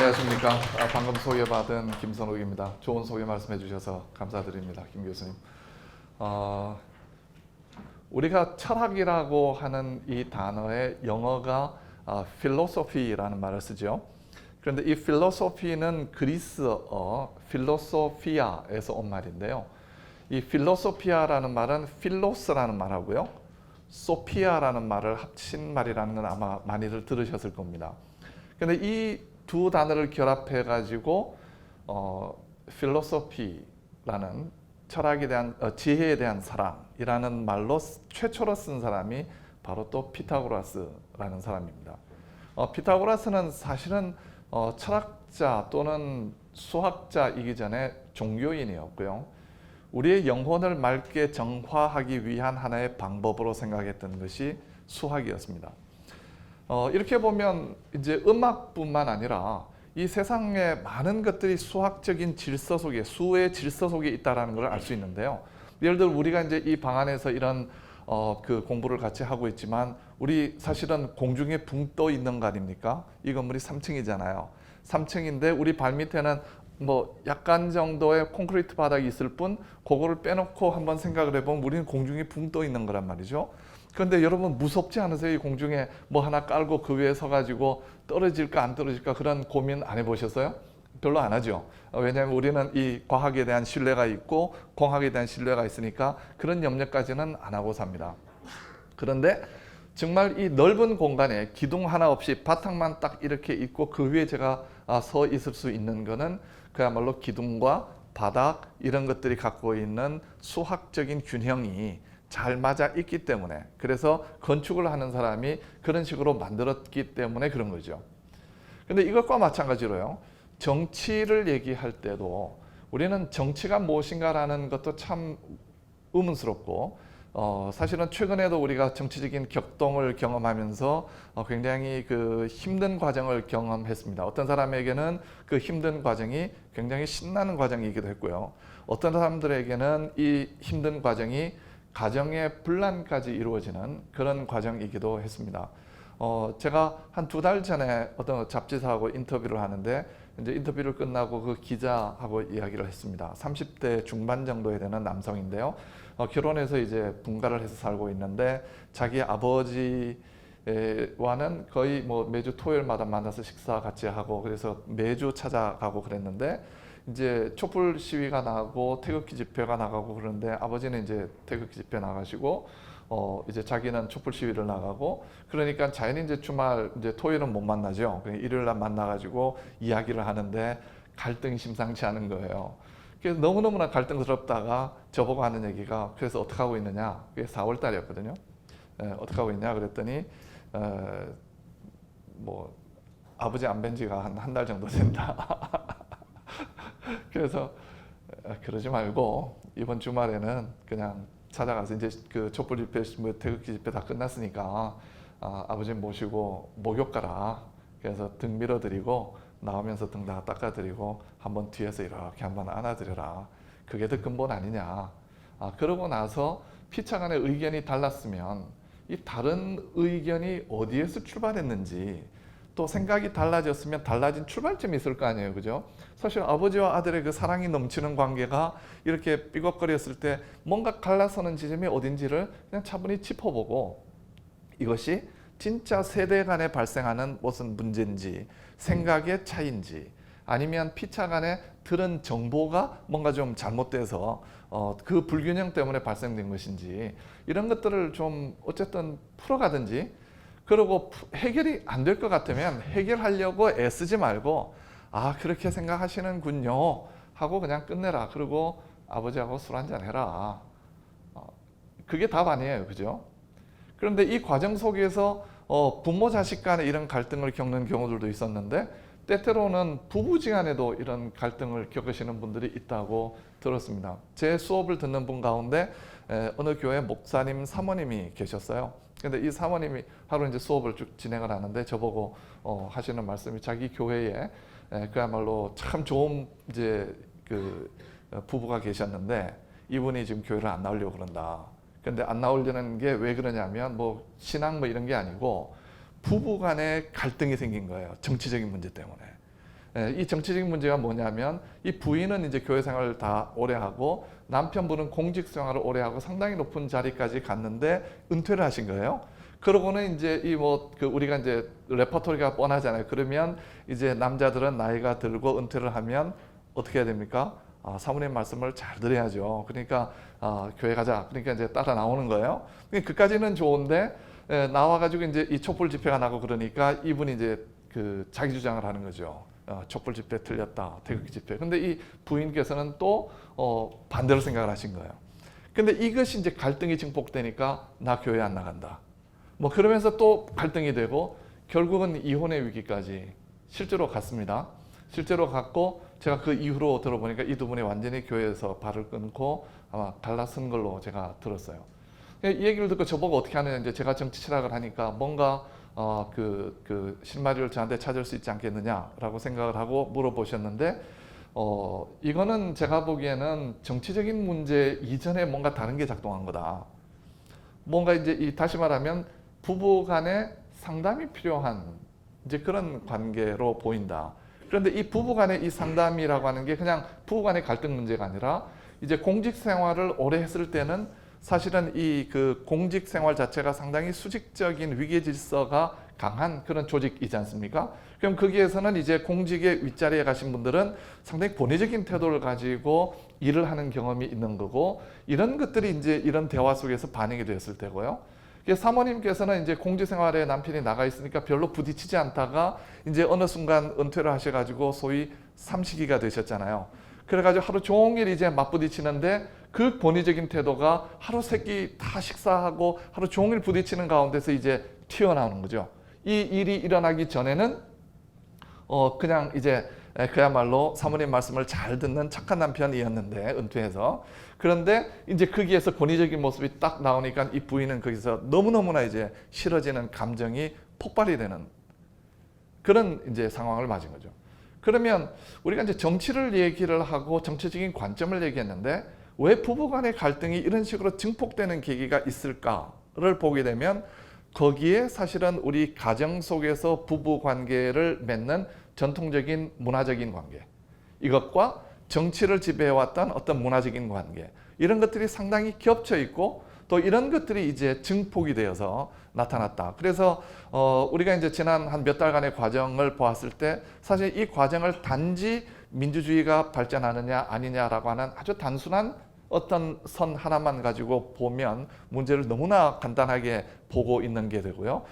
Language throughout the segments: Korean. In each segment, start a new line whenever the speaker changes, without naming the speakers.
안녕하십니까. 방금 소개받은 김선욱입니다. 좋은 소개 말씀해 주셔서 감사드립니다. 김 교수님. 우리가 철학이라고 하는 이 단어의 영어가 philosophy라는 말을 쓰죠. 그런데 이 philosophy는 그리스어 philosophia에서 온 말인데요. 이 philosophia라는 말은 philos라는 말하고요. sophia라는 말을 합친 말이라는 건 아마 많이들 들으셨을 겁니다. 그런데 이 두 단어를 결합해 가지고 필로소피라는 철학에 대한 지혜에 대한 사랑이라는 말로 최초로 쓴 사람이 바로 또 피타고라스라는 사람입니다. 피타고라스는 사실은 철학자 또는 수학자이기 전에 종교인이었고요. 우리의 영혼을 맑게 정화하기 위한 하나의 방법으로 생각했던 것이 수학이었습니다. 이렇게 보면 이제 음악뿐만 아니라 이 세상의 많은 것들이 수학적인 질서 속에, 수의 질서 속에 있다라는 걸 알 수 있는데요. 예를 들어 우리가 이제 이 방 안에서 이런 그 공부를 같이 하고 있지만 우리 사실은 공중에 붕 떠 있는 거 아닙니까? 이 건물이 3층이잖아요. 3층인데 우리 발 밑에는 뭐 약간 정도의 콘크리트 바닥이 있을 뿐 그거를 빼놓고 한번 생각을 해보면 우리는 공중에 붕 떠 있는 거란 말이죠. 그런데 여러분 무섭지 않으세요? 이 공중에 뭐 하나 깔고 그 위에 서가지고 떨어질까 안 떨어질까 그런 고민 안 해보셨어요? 별로 안 하죠. 왜냐하면 우리는 이 과학에 대한 신뢰가 있고 공학에 대한 신뢰가 있으니까 그런 염려까지는 안 하고 삽니다. 그런데 정말 이 넓은 공간에 기둥 하나 없이 바닥만 딱 이렇게 있고 그 위에 제가 서 있을 수 있는 거는 그야말로 기둥과 바닥 이런 것들이 갖고 있는 수학적인 균형이 잘 맞아 있기 때문에, 그래서 건축을 하는 사람이 그런 식으로 만들었기 때문에 그런 거죠. 근데 이것과 마찬가지로요, 정치를 얘기할 때도 우리는 정치가 무엇인가라는 것도 참 의문스럽고, 사실은 최근에도 우리가 정치적인 격동을 경험하면서 굉장히 그 힘든 과정을 경험했습니다. 어떤 사람에게는 그 힘든 과정이 굉장히 신나는 과정이기도 했고요. 어떤 사람들에게는 이 힘든 과정이 가정의 분란까지 이루어지는 그런 과정이기도 했습니다. 제가 한 2달 전에 어떤 잡지사하고 인터뷰를 하는데 이제 인터뷰를 끝나고 그 기자하고 이야기를 했습니다. 30대 중반 정도에 되는 남성인데요. 결혼해서 이제 분가를 해서 살고 있는데 자기 아버지와는 거의 뭐 매주 토요일마다 만나서 식사 같이 하고 그래서 매주 찾아가고 그랬는데 이제 촛불 시위가 나고 태극기 집회가 나가고 그러는데 아버지는 이제 태극기 집회 나가시고 이제 자기는 촛불 시위를 나가고 그러니까 자연히 이제 주말 이제 토요일은 못 만나죠. 일요일 날 만나가지고 이야기를 하는데 갈등이 심상치 않은 거예요. 그래서 너무너무나 갈등스럽다가 저보고 하는 얘기가 그래서 어떻게 하고 있느냐. 그게 4월 달이었거든요. 어떻게 하고 있냐 그랬더니 뭐 아버지 안 뵌 지가 한 달 정도 된다. 그래서 그러지 말고 이번 주말에는 그냥 찾아가서 이제 그 촛불 집회, 뭐 태극기 집회 다 끝났으니까 아버지 모시고 목욕 가라. 그래서 등 밀어드리고 나오면서 등 다 닦아드리고 한번 뒤에서 이렇게 한번 안아드려라. 그게 더 근본 아니냐. 그러고 나서 피차 간의 의견이 달랐으면 이 다른 의견이 어디에서 출발했는지 또 생각이 달라졌으면 달라진 출발점이 있을 거 아니에요. 그죠? 사실 아버지와 아들의 그 사랑이 넘치는 관계가 이렇게 삐걱거렸을 때 뭔가 갈라서는 지점이 어딘지를 그냥 차분히 짚어보고 이것이 진짜 세대 간에 발생하는 무슨 문제인지 생각의 차이인지 아니면 피차 간에 들은 정보가 뭔가 좀 잘못돼서 그 불균형 때문에 발생된 것인지 이런 것들을 좀 어쨌든 풀어가든지 그리고 해결이 안 될 것 같으면 해결하려고 애쓰지 말고 그렇게 생각하시는군요 하고 그냥 끝내라. 그리고 아버지하고 술 한잔 해라. 그게 답 아니에요. 그죠? 그런데 이 과정 속에서 부모 자식 간에 이런 갈등을 겪는 경우들도 있었는데 때때로는 부부지간에도 이런 갈등을 겪으시는 분들이 있다고 들었습니다. 제 수업을 듣는 분 가운데 어느 교회 목사님 사모님이 계셨어요. 근데 이 사모님이 하루 이제 수업을 쭉 진행을 하는데 저보고 하시는 말씀이 자기 교회에 그야말로 참 좋은 이제 그 부부가 계셨는데 이분이 지금 교회를 안 나오려고 그런다. 근데 안 나오려는 게 왜 그러냐면 뭐 신앙 뭐 이런 게 아니고 부부 간에 갈등이 생긴 거예요. 정치적인 문제 때문에. 이 정치적인 문제가 뭐냐면 이 부인은 이제 교회 생활을 다 오래 하고 남편분은 공직 생활을 오래 하고 상당히 높은 자리까지 갔는데 은퇴를 하신 거예요. 그러고는 이제 이 뭐 그 우리가 이제 레퍼토리가 뻔하잖아요. 그러면 이제 남자들은 나이가 들고 은퇴를 하면 어떻게 해야 됩니까? 사모님 말씀을 잘 들어야죠. 그러니까 교회 가자. 그러니까 이제 따라 나오는 거예요. 그까지는 좋은데 나와가지고 이제 이 촛불 집회가 나고 그러니까 이분이 이제 그 자기 주장을 하는 거죠. 촛불 집회 틀렸다, 태극기 집회. 근데 이 부인께서는 또 반대로 생각을 하신 거예요. 근데 이것이 이제 갈등이 증폭되니까 나 교회 안 나간다. 뭐 그러면서 또 갈등이 되고 결국은 이혼의 위기까지 실제로 갔습니다. 실제로 갔고 제가 그 이후로 들어보니까 이 두 분이 완전히 교회에서 발을 끊고 아마 갈라선 걸로 제가 들었어요. 이 얘기를 듣고 저보고 어떻게 하느냐, 이제 제가 정치 철학을 하니까 뭔가 그 실마리를 저한테 찾을 수 있지 않겠느냐라고 생각을 하고 물어보셨는데 이거는 제가 보기에는 정치적인 문제 이전에 뭔가 다른 게 작동한 거다. 뭔가 이제 다시 말하면 부부 간에 상담이 필요한 이제 그런 관계로 보인다. 그런데 이 부부 간의 이 상담이라고 하는 게 그냥 부부 간의 갈등 문제가 아니라 이제 공직 생활을 오래 했을 때는 사실은 이 그 공직 생활 자체가 상당히 수직적인 위계 질서가 강한 그런 조직이지 않습니까? 그럼 거기에서는 이제 공직의 윗자리에 가신 분들은 상당히 권위적인 태도를 가지고 일을 하는 경험이 있는 거고 이런 것들이 이제 이런 대화 속에서 반영이 되었을 때고요. 사모님께서는 이제 공직 생활에 남편이 나가 있으니까 별로 부딪히지 않다가 이제 어느 순간 은퇴를 하셔가지고 소위 삼식이가 되셨잖아요. 그래가지고 하루 종일 이제 맞부딪히는데 그 권위적인 태도가 하루 세끼 다 식사하고 하루 종일 부딪히는 가운데서 이제 튀어나오는 거죠. 이 일이 일어나기 전에는 그냥 이제 그야말로 사모님 말씀을 잘 듣는 착한 남편이었는데 은퇴해서 그런데 이제 거기에서 권위적인 모습이 딱 나오니까 이 부인은 거기서 너무너무나 이제 싫어지는 감정이 폭발이 되는 그런 이제 상황을 맞은 거죠. 그러면 우리가 이제 정치를 얘기를 하고 정치적인 관점을 얘기했는데 왜 부부간의 갈등이 이런 식으로 증폭되는 계기가 있을까를 보게 되면 거기에 사실은 우리 가정 속에서 부부 관계를 맺는 전통적인 문화적인 관계, 이것과 정치를 지배해왔던 어떤 문화적인 관계, 이런 것들이 상당히 겹쳐 있고 또 이런 것들이 이제 증폭이 되어서 나타났다. 그래서 우리가 이제 지난 한 몇 달간의 과정을 보았을 때 사실 이 과정을 단지 민주주의가 발전하느냐 아니냐라고 하는 아주 단순한 어떤 선 하나만 가지고 보면 문제를 너무나 간단하게 보고 있는 게 되고요.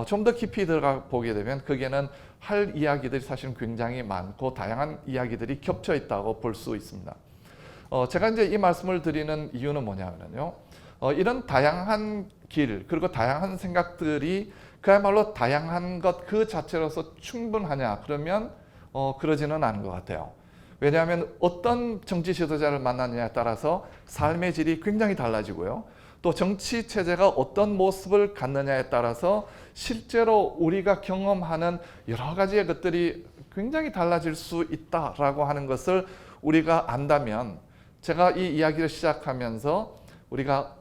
좀 더 깊이 들어가 보게 되면 거기에는 할 이야기들이 사실 굉장히 많고 다양한 이야기들이 겹쳐 있다고 볼 수 있습니다. 제가 이제 이 말씀을 드리는 이유는 뭐냐면요. 이런 다양한 길 그리고 다양한 생각들이 그야말로 다양한 것 그 자체로서 충분하냐 그러면 그러지는 않은 것 같아요. 왜냐하면 어떤 정치 지도자를 만나느냐에 따라서 삶의 질이 굉장히 달라지고요. 또 정치 체제가 어떤 모습을 갖느냐에 따라서 실제로 우리가 경험하는 여러 가지의 것들이 굉장히 달라질 수 있다라고 하는 것을 우리가 안다면 제가 이 이야기를 시작하면서 우리가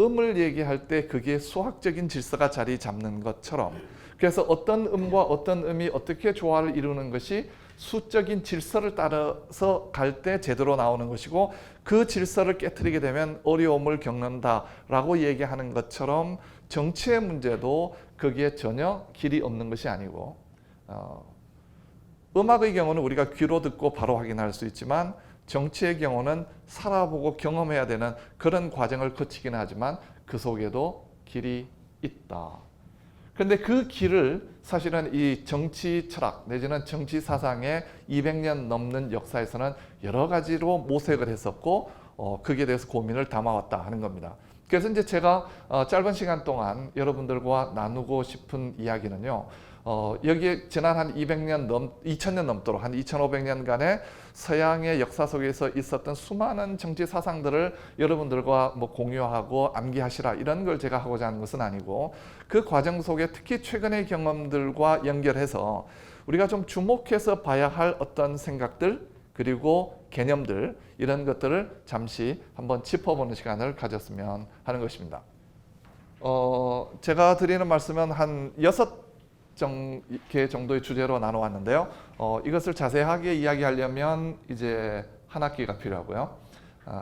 음을 얘기할 때 그게 수학적인 질서가 자리 잡는 것처럼 그래서 어떤 음과 어떤 음이 어떻게 조화를 이루는 것이 수적인 질서를 따라서 갈 때 제대로 나오는 것이고 그 질서를 깨트리게 되면 어려움을 겪는다라고 얘기하는 것처럼 정치의 문제도 거기에 전혀 길이 없는 것이 아니고 음악의 경우는 우리가 귀로 듣고 바로 확인할 수 있지만 정치의 경우는 살아보고 경험해야 되는 그런 과정을 거치긴 하지만 그 속에도 길이 있다. 그런데 그 길을 사실은 이 정치 철학 내지는 정치 사상의 200년 넘는 역사에서는 여러 가지로 모색을 했었고 거기에 대해서 고민을 담아왔다 하는 겁니다. 그래서 이제 제가 짧은 시간 동안 여러분들과 나누고 싶은 이야기는요. 여기에 지난 한 2000년 넘도록 한 2500년간의 서양의 역사 속에서 있었던 수많은 정치 사상들을 여러분들과 뭐 공유하고 암기하시라 이런 걸 제가 하고자 하는 것은 아니고 그 과정 속에 특히 최근의 경험들과 연결해서 우리가 좀 주목해서 봐야 할 어떤 생각들 그리고 개념들 이런 것들을 잠시 한번 짚어보는 시간을 가졌으면 하는 것입니다. 제가 드리는 말씀은 한 6 개 정도의 주제로 나눠왔는데요. 이것을 자세하게 이야기하려면 이제 한 학기가 필요하고요.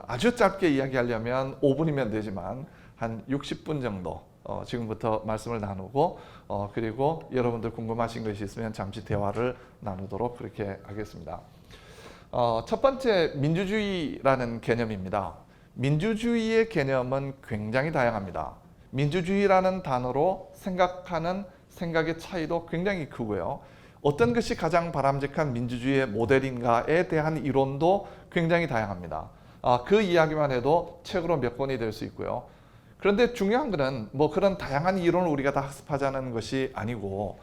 아주 짧게 이야기하려면 5분이면 되지만 한 60분 정도 지금부터 말씀을 나누고 그리고 여러분들 궁금하신 것이 있으면 잠시 대화를 나누도록 그렇게 하겠습니다. 첫 번째, 민주주의라는 개념입니다. 민주주의의 개념은 굉장히 다양합니다. 민주주의라는 단어로 생각하는 생각의 차이도 굉장히 크고요. 어떤 것이 가장 바람직한 민주주의의 모델인가에 대한 이론도 굉장히 다양합니다. 그 이야기만 해도 책으로 몇 권이 될 수 있고요. 그런데 중요한 것은 뭐 그런 다양한 이론을 우리가 다 학습하자는 것이 아니고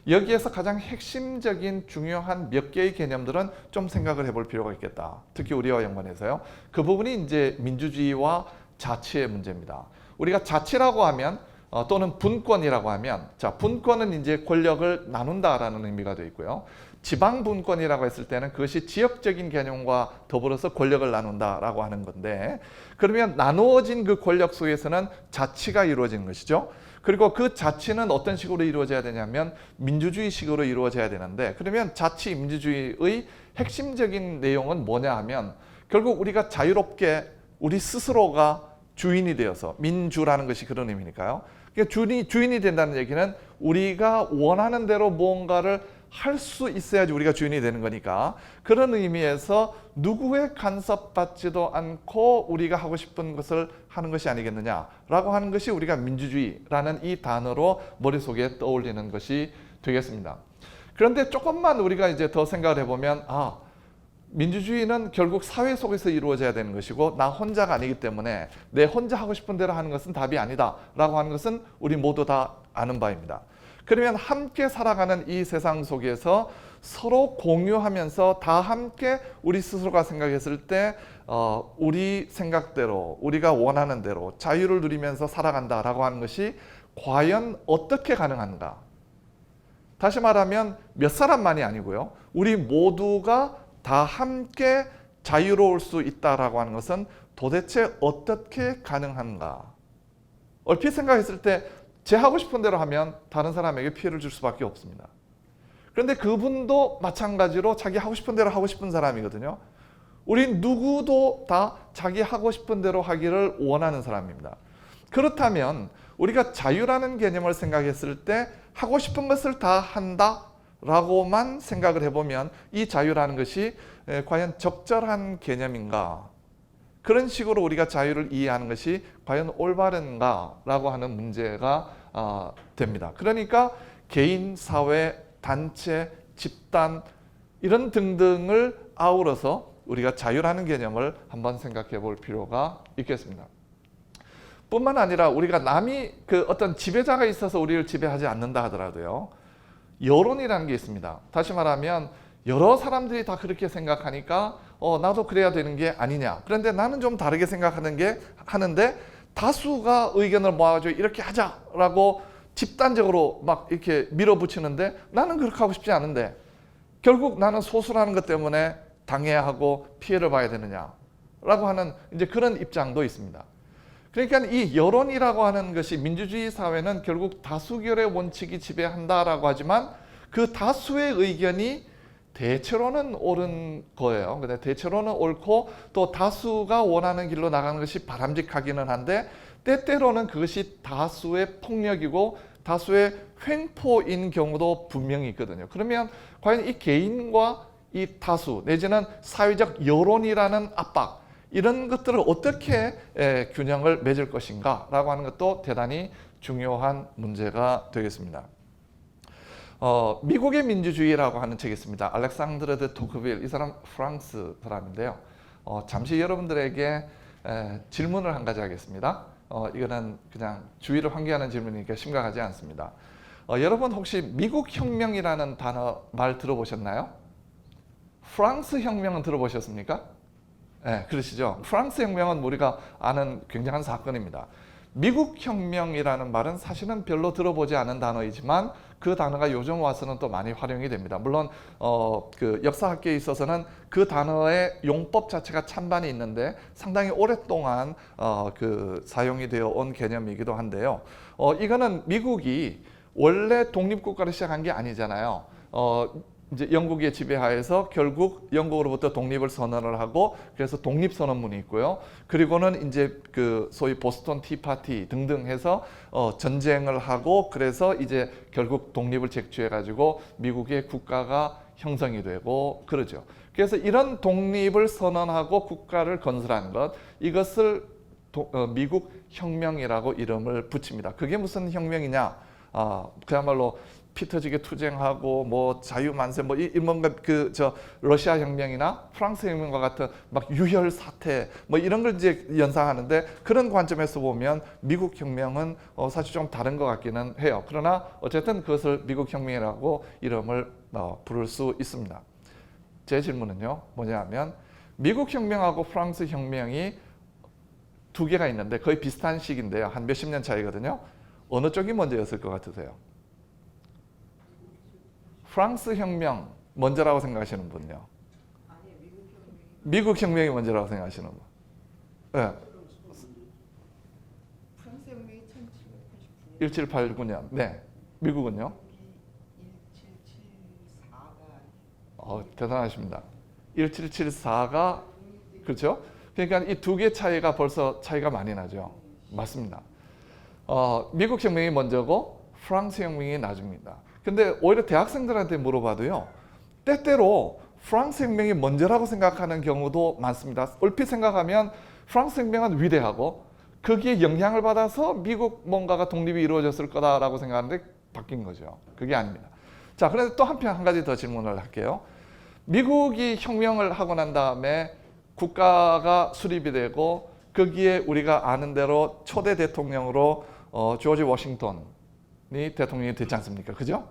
여기에서 가장 핵심적인 중요한 몇 개의 개념들은 좀 생각을 해볼 필요가 있겠다. 특히 우리와 연관해서요. 그 부분이 이제 민주주의와 자치의 문제입니다. 우리가 자치라고 하면 또는 분권이라고 하면, 자, 분권은 이제 권력을 나눈다라는 의미가 되어 있고요. 지방 분권이라고 했을 때는 그것이 지역적인 개념과 더불어서 권력을 나눈다라고 하는 건데, 그러면 나누어진 그 권력 속에서는 자치가 이루어지는 것이죠. 그리고 그 자치는 어떤 식으로 이루어져야 되냐면 민주주의식으로 이루어져야 되는데, 그러면 자치 민주주의의 핵심적인 내용은 뭐냐 하면 결국 우리가 자유롭게 우리 스스로가 주인이 되어서, 민주라는 것이 그런 의미니까요. 그러니까 주인이 된다는 얘기는 우리가 원하는 대로 무언가를 할 수 있어야지 우리가 주인이 되는 거니까, 그런 의미에서 누구의 간섭받지도 않고 우리가 하고 싶은 것을 하는 것이 아니겠느냐라고 하는 것이 우리가 민주주의라는 이 단어로 머릿속에 떠올리는 것이 되겠습니다. 그런데 조금만 우리가 이제 더 생각을 해보면 민주주의는 결국 사회 속에서 이루어져야 되는 것이고 나 혼자가 아니기 때문에 내 혼자 하고 싶은 대로 하는 것은 답이 아니다 라고 하는 것은 우리 모두 다 아는 바입니다. 그러면 함께 살아가는 이 세상 속에서 서로 공유하면서 다 함께 우리 스스로가 생각했을 때 우리 생각대로 우리가 원하는 대로 자유를 누리면서 살아간다라고 하는 것이 과연 어떻게 가능한가? 다시 말하면 몇 사람만이 아니고요. 우리 모두가 다 함께 자유로울 수 있다라고 하는 것은 도대체 어떻게 가능한가? 얼핏 생각했을 때 제 하고 싶은 대로 하면 다른 사람에게 피해를 줄 수밖에 없습니다. 그런데 그분도 마찬가지로 자기 하고 싶은 대로 하고 싶은 사람이거든요. 우린 누구도 다 자기 하고 싶은 대로 하기를 원하는 사람입니다. 그렇다면 우리가 자유라는 개념을 생각했을 때 하고 싶은 것을 다 한다라고만 생각을 해보면 이 자유라는 것이 과연 적절한 개념인가? 그런 식으로 우리가 자유를 이해하는 것이 과연 올바른가라고 하는 문제가 됩니다. 그러니까 개인, 사회, 단체, 집단 이런 등등을 아우러서 우리가 자유라는 개념을 한번 생각해 볼 필요가 있겠습니다. 뿐만 아니라 우리가 남이 어떤 지배자가 있어서 우리를 지배하지 않는다 하더라도요. 여론이라는 게 있습니다. 다시 말하면 여러 사람들이 다 그렇게 생각하니까 나도 그래야 되는 게 아니냐. 그런데 나는 좀 다르게 하는데 다수가 의견을 모아가지고 이렇게 하자라고 집단적으로 막 이렇게 밀어붙이는데 나는 그렇게 하고 싶지 않은데 결국 나는 소수라는 것 때문에 당해야 하고 피해를 봐야 되느냐라고 하는 이제 그런 입장도 있습니다. 그러니까 이 여론이라고 하는 것이 민주주의 사회는 결국 다수결의 원칙이 지배한다라고 하지만 그 다수의 의견이 대체로는 옳은 거예요. 근데 대체로는 옳고 또 다수가 원하는 길로 나가는 것이 바람직하기는 한데 때때로는 그것이 다수의 폭력이고 다수의 횡포인 경우도 분명히 있거든요. 그러면 과연 이 개인과 이 다수 내지는 사회적 여론이라는 압박 이런 것들을 어떻게 균형을 맺을 것인가 라고 하는 것도 대단히 중요한 문제가 되겠습니다. 미국의 민주주의라고 하는 책이 있습니다. 알렉상드르 드 토크빌, 이 사람 프랑스 사람인데요. 잠시 여러분들에게 질문을 한 가지 하겠습니다. 이거는 그냥 주의를 환기하는 질문이니까 심각하지 않습니다. 여러분 혹시 미국 혁명이라는 단어 말 들어보셨나요? 프랑스 혁명은 들어보셨습니까? 네, 그러시죠. 프랑스 혁명은 우리가 아는 굉장한 사건입니다. 미국 혁명이라는 말은 사실은 별로 들어보지 않은 단어이지만 그 단어가 요즘 와서는 또 많이 활용이 됩니다. 물론 그 역사학계에 있어서는 그 단어의 용법 자체가 찬반이 있는데 상당히 오랫동안 그 사용이 되어 온 개념이기도 한데요. 이거는 미국이 원래 독립국가로 시작한 게 아니잖아요. 이제 영국의 지배하에서 결국 영국으로부터 독립을 선언을 하고 그래서 독립선언문이 있고요. 그리고는 이제 그 소위 보스턴 티파티 등등 해서 전쟁을 하고 그래서 이제 결국 독립을 쟁취해 가지고 미국의 국가가 형성이 되고 그러죠. 그래서 이런 독립을 선언하고 국가를 건설한 것, 이것을 미국 혁명이라고 이름을 붙입니다. 그게 무슨 혁명이냐? 그야말로 피 터지게 투쟁하고 뭐 자유만세 뭐 뭔가 저 러시아 혁명이나 프랑스 혁명과 같은 막 유혈 사태 뭐 이런 걸 이제 연상하는데, 그런 관점에서 보면 미국 혁명은 사실 좀 다른 것 같기는 해요. 그러나 어쨌든 그것을 미국 혁명이라고 이름을 부를 수 있습니다. 제 질문은요 뭐냐면, 미국 혁명하고 프랑스 혁명이 두 개가 있는데 거의 비슷한 시기인데요. 한 몇십 년 차이거든요. 어느 쪽이 먼저였을 것 같으세요? 프랑스 혁명 먼저라고 생각하시는 분요? 미국 혁명이 먼저라고 생각하시는 분? 네.
프랑스 혁명이 1789년.
1789년. 네. 미국은요?
1774가.
대단하십니다. 1774가 그렇죠? 그러니까 이 두 개 차이가 벌써 차이가 많이 나죠. 맞습니다. 미국 혁명이 먼저고 프랑스 혁명이 나중입니다. 근데 오히려 대학생들한테 물어봐도요, 때때로 프랑스 혁명이 먼저라고 생각하는 경우도 많습니다. 얼핏 생각하면 프랑스 혁명은 위대하고 거기에 영향을 받아서 미국 뭔가가 독립이 이루어졌을 거다라고 생각하는데 바뀐 거죠. 그게 아닙니다. 자, 그런데 또 한편 한 가지 더 질문을 할게요. 미국이 혁명을 하고 난 다음에 국가가 수립이 되고 거기에 우리가 아는 대로 초대 대통령으로 조지 워싱턴이 대통령이 됐지 않습니까? 그죠?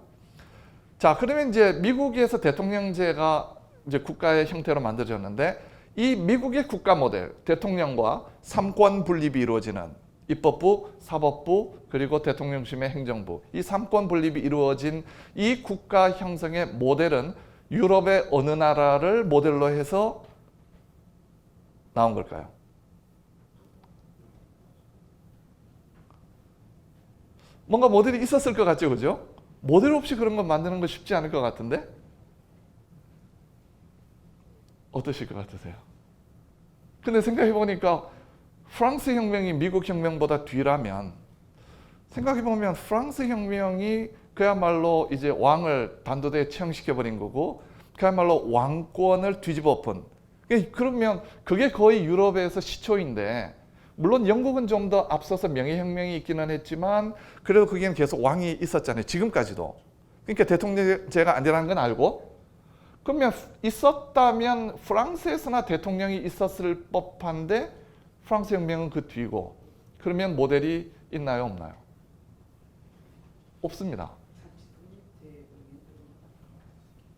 자, 그러면 이제 미국에서 대통령제가 이제 국가의 형태로 만들어졌는데, 이 미국의 국가 모델, 대통령과 삼권 분립이 이루어지는 입법부, 사법부, 그리고 대통령심의 행정부, 이 삼권 분립이 이루어진 이 국가 형성의 모델은 유럽의 어느 나라를 모델로 해서 나온 걸까요? 뭔가 모델이 있었을 것 같죠, 그죠? 모델 없이 그런 거 만드는 거 쉽지 않을 것 같은데? 어떠실 것 같으세요? 근데 생각해 보니까 프랑스 혁명이 미국 혁명보다 뒤라면, 생각해 보면 프랑스 혁명이 그야말로 이제 왕을 단도대에 처형시켜 버린 거고, 그야말로 왕권을 뒤집어 엎은. 그러면 그게 거의 유럽에서 시초인데, 물론 영국은 좀 더 앞서서 명예혁명이 있기는 했지만 그래도 거기는 계속 왕이 있었잖아요. 지금까지도. 그러니까 대통령제가 아니라는 건 알고, 그러면 있었다면 프랑스에서나 대통령이 있었을 법한데 프랑스 혁명은 그 뒤고, 그러면 모델이 있나요, 없나요? 없습니다.